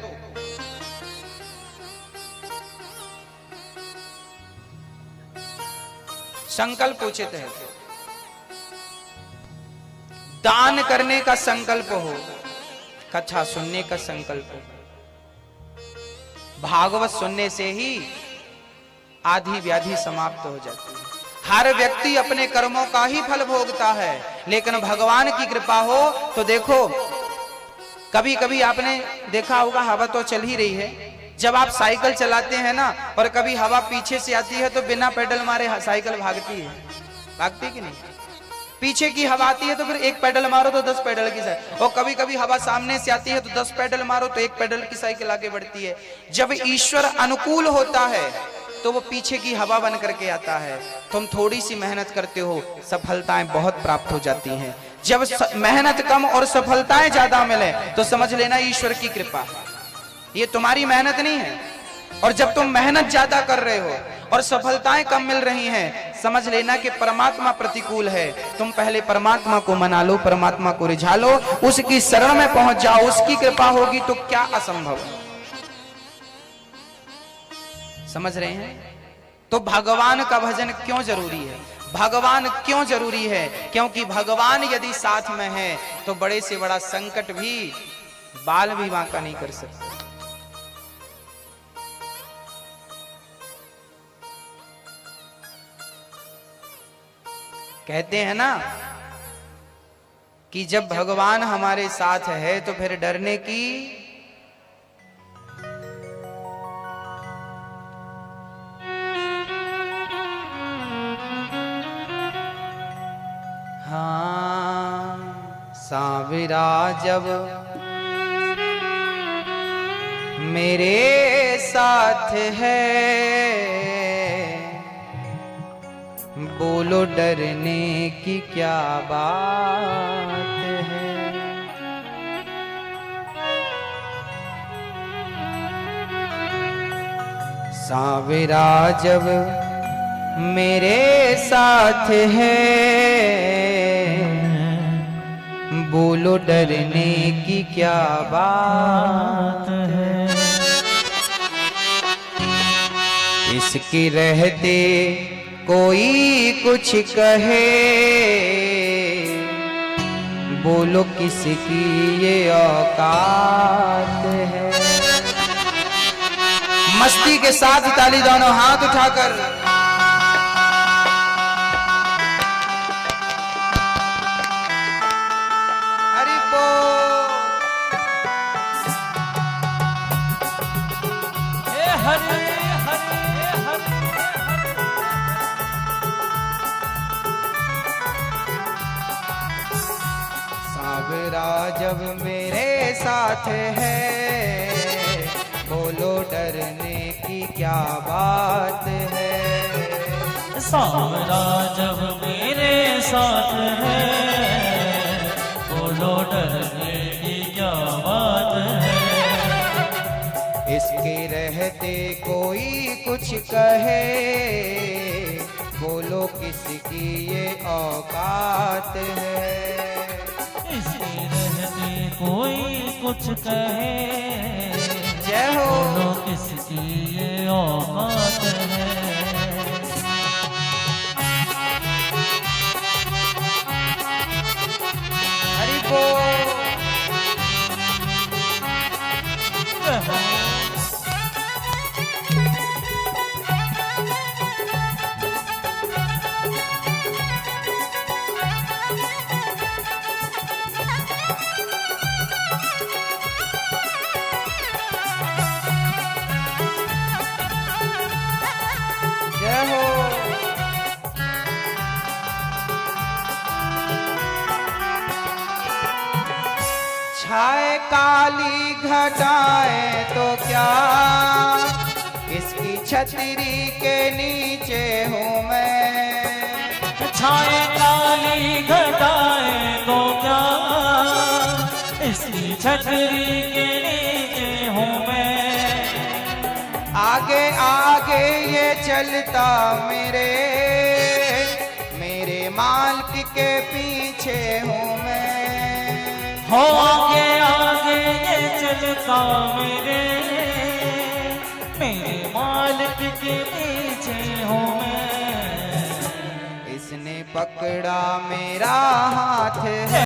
संकल्प उचित है, दान करने का संकल्प हो, कथा सुनने का संकल्प हो, भागवत सुनने से ही आधी व्याधि समाप्त हो जाती है। हर व्यक्ति अपने कर्मों का ही फल भोगता है, लेकिन भगवान की कृपा हो तो देखो, कभी कभी आपने देखा होगा हवा तो चल ही रही है, जब आप साइकिल चलाते हैं ना और कभी हवा पीछे से आती है तो बिना पेडल मारे साइकिल भागती है, भागती कि नहीं? पीछे की हवा आती है तो फिर एक पेडल मारो तो 10 पेडल की साइकिल, और कभी कभी हवा सामने से आती है तो 10 पेडल मारो तो 1 पेडल की साइकिल आगे बढ़ती है। जब ईश्वर अनुकूल होता है तो वो पीछे की हवा बन करके आता है। तुम थोड़ी सी मेहनत करते हो, सफलताएं बहुत प्राप्त हो जाती हैं। जब मेहनत कम और सफलताएं ज्यादा मिले तो समझ लेना ईश्वर की कृपा है, ये तुम्हारी मेहनत नहीं है। और जब तुम मेहनत ज्यादा कर रहे हो और सफलताएं कम मिल रही हैं, समझ लेना कि परमात्मा प्रतिकूल है। तुम पहले परमात्मा को मना लो, परमात्मा को रिझा लो, उसकी शरण में पहुंच जाओ, उसकी कृपा होगी तो क्या असंभव है। समझ रहे हैं? तो भगवान का भजन क्यों जरूरी है? भगवान क्यों जरूरी है? क्योंकि भगवान यदि साथ में है तो बड़े से बड़ा संकट भी बाल भी बांका नहीं कर सकते। कहते हैं ना कि जब भगवान हमारे साथ है तो फिर डरने की साविरा जब मेरे साथ है, बोलो डरने की क्या बात है। साविरा जब मेरे साथ है, बोलो डरने की क्या बात है। इसके रहते कोई कुछ कहे, बोलो किसकी ये औकात है। मस्ती के साथ ताली दोनों हाथ उठाकर हरि बोल। हरे हरे हरे। सावरा जब मेरे साथ है, बोलो डरने की क्या बात है। सावरा जब मेरे साथ है, बोलो डरने की क्या बात है। इसके रहते कोई कुछ कहे, बोलो किसकी ये औकात है। इसके रहते कोई कुछ कहे, जय हो, बोलो किसकी ये औकात है। हरि बोल। जय हो। छाए काली घटाएं तो क्या, इसकी छतरी के नीचे हूँ मैं। छाए छतरी के नीचे हूँ मैं, आगे आगे ये चलता मेरे मालिक के पीछे हूँ मैं। हो आगे आगे ये चलता मेरे मालिक के पीछे हूँ मैं। इसने पकड़ा मेरा हाथ है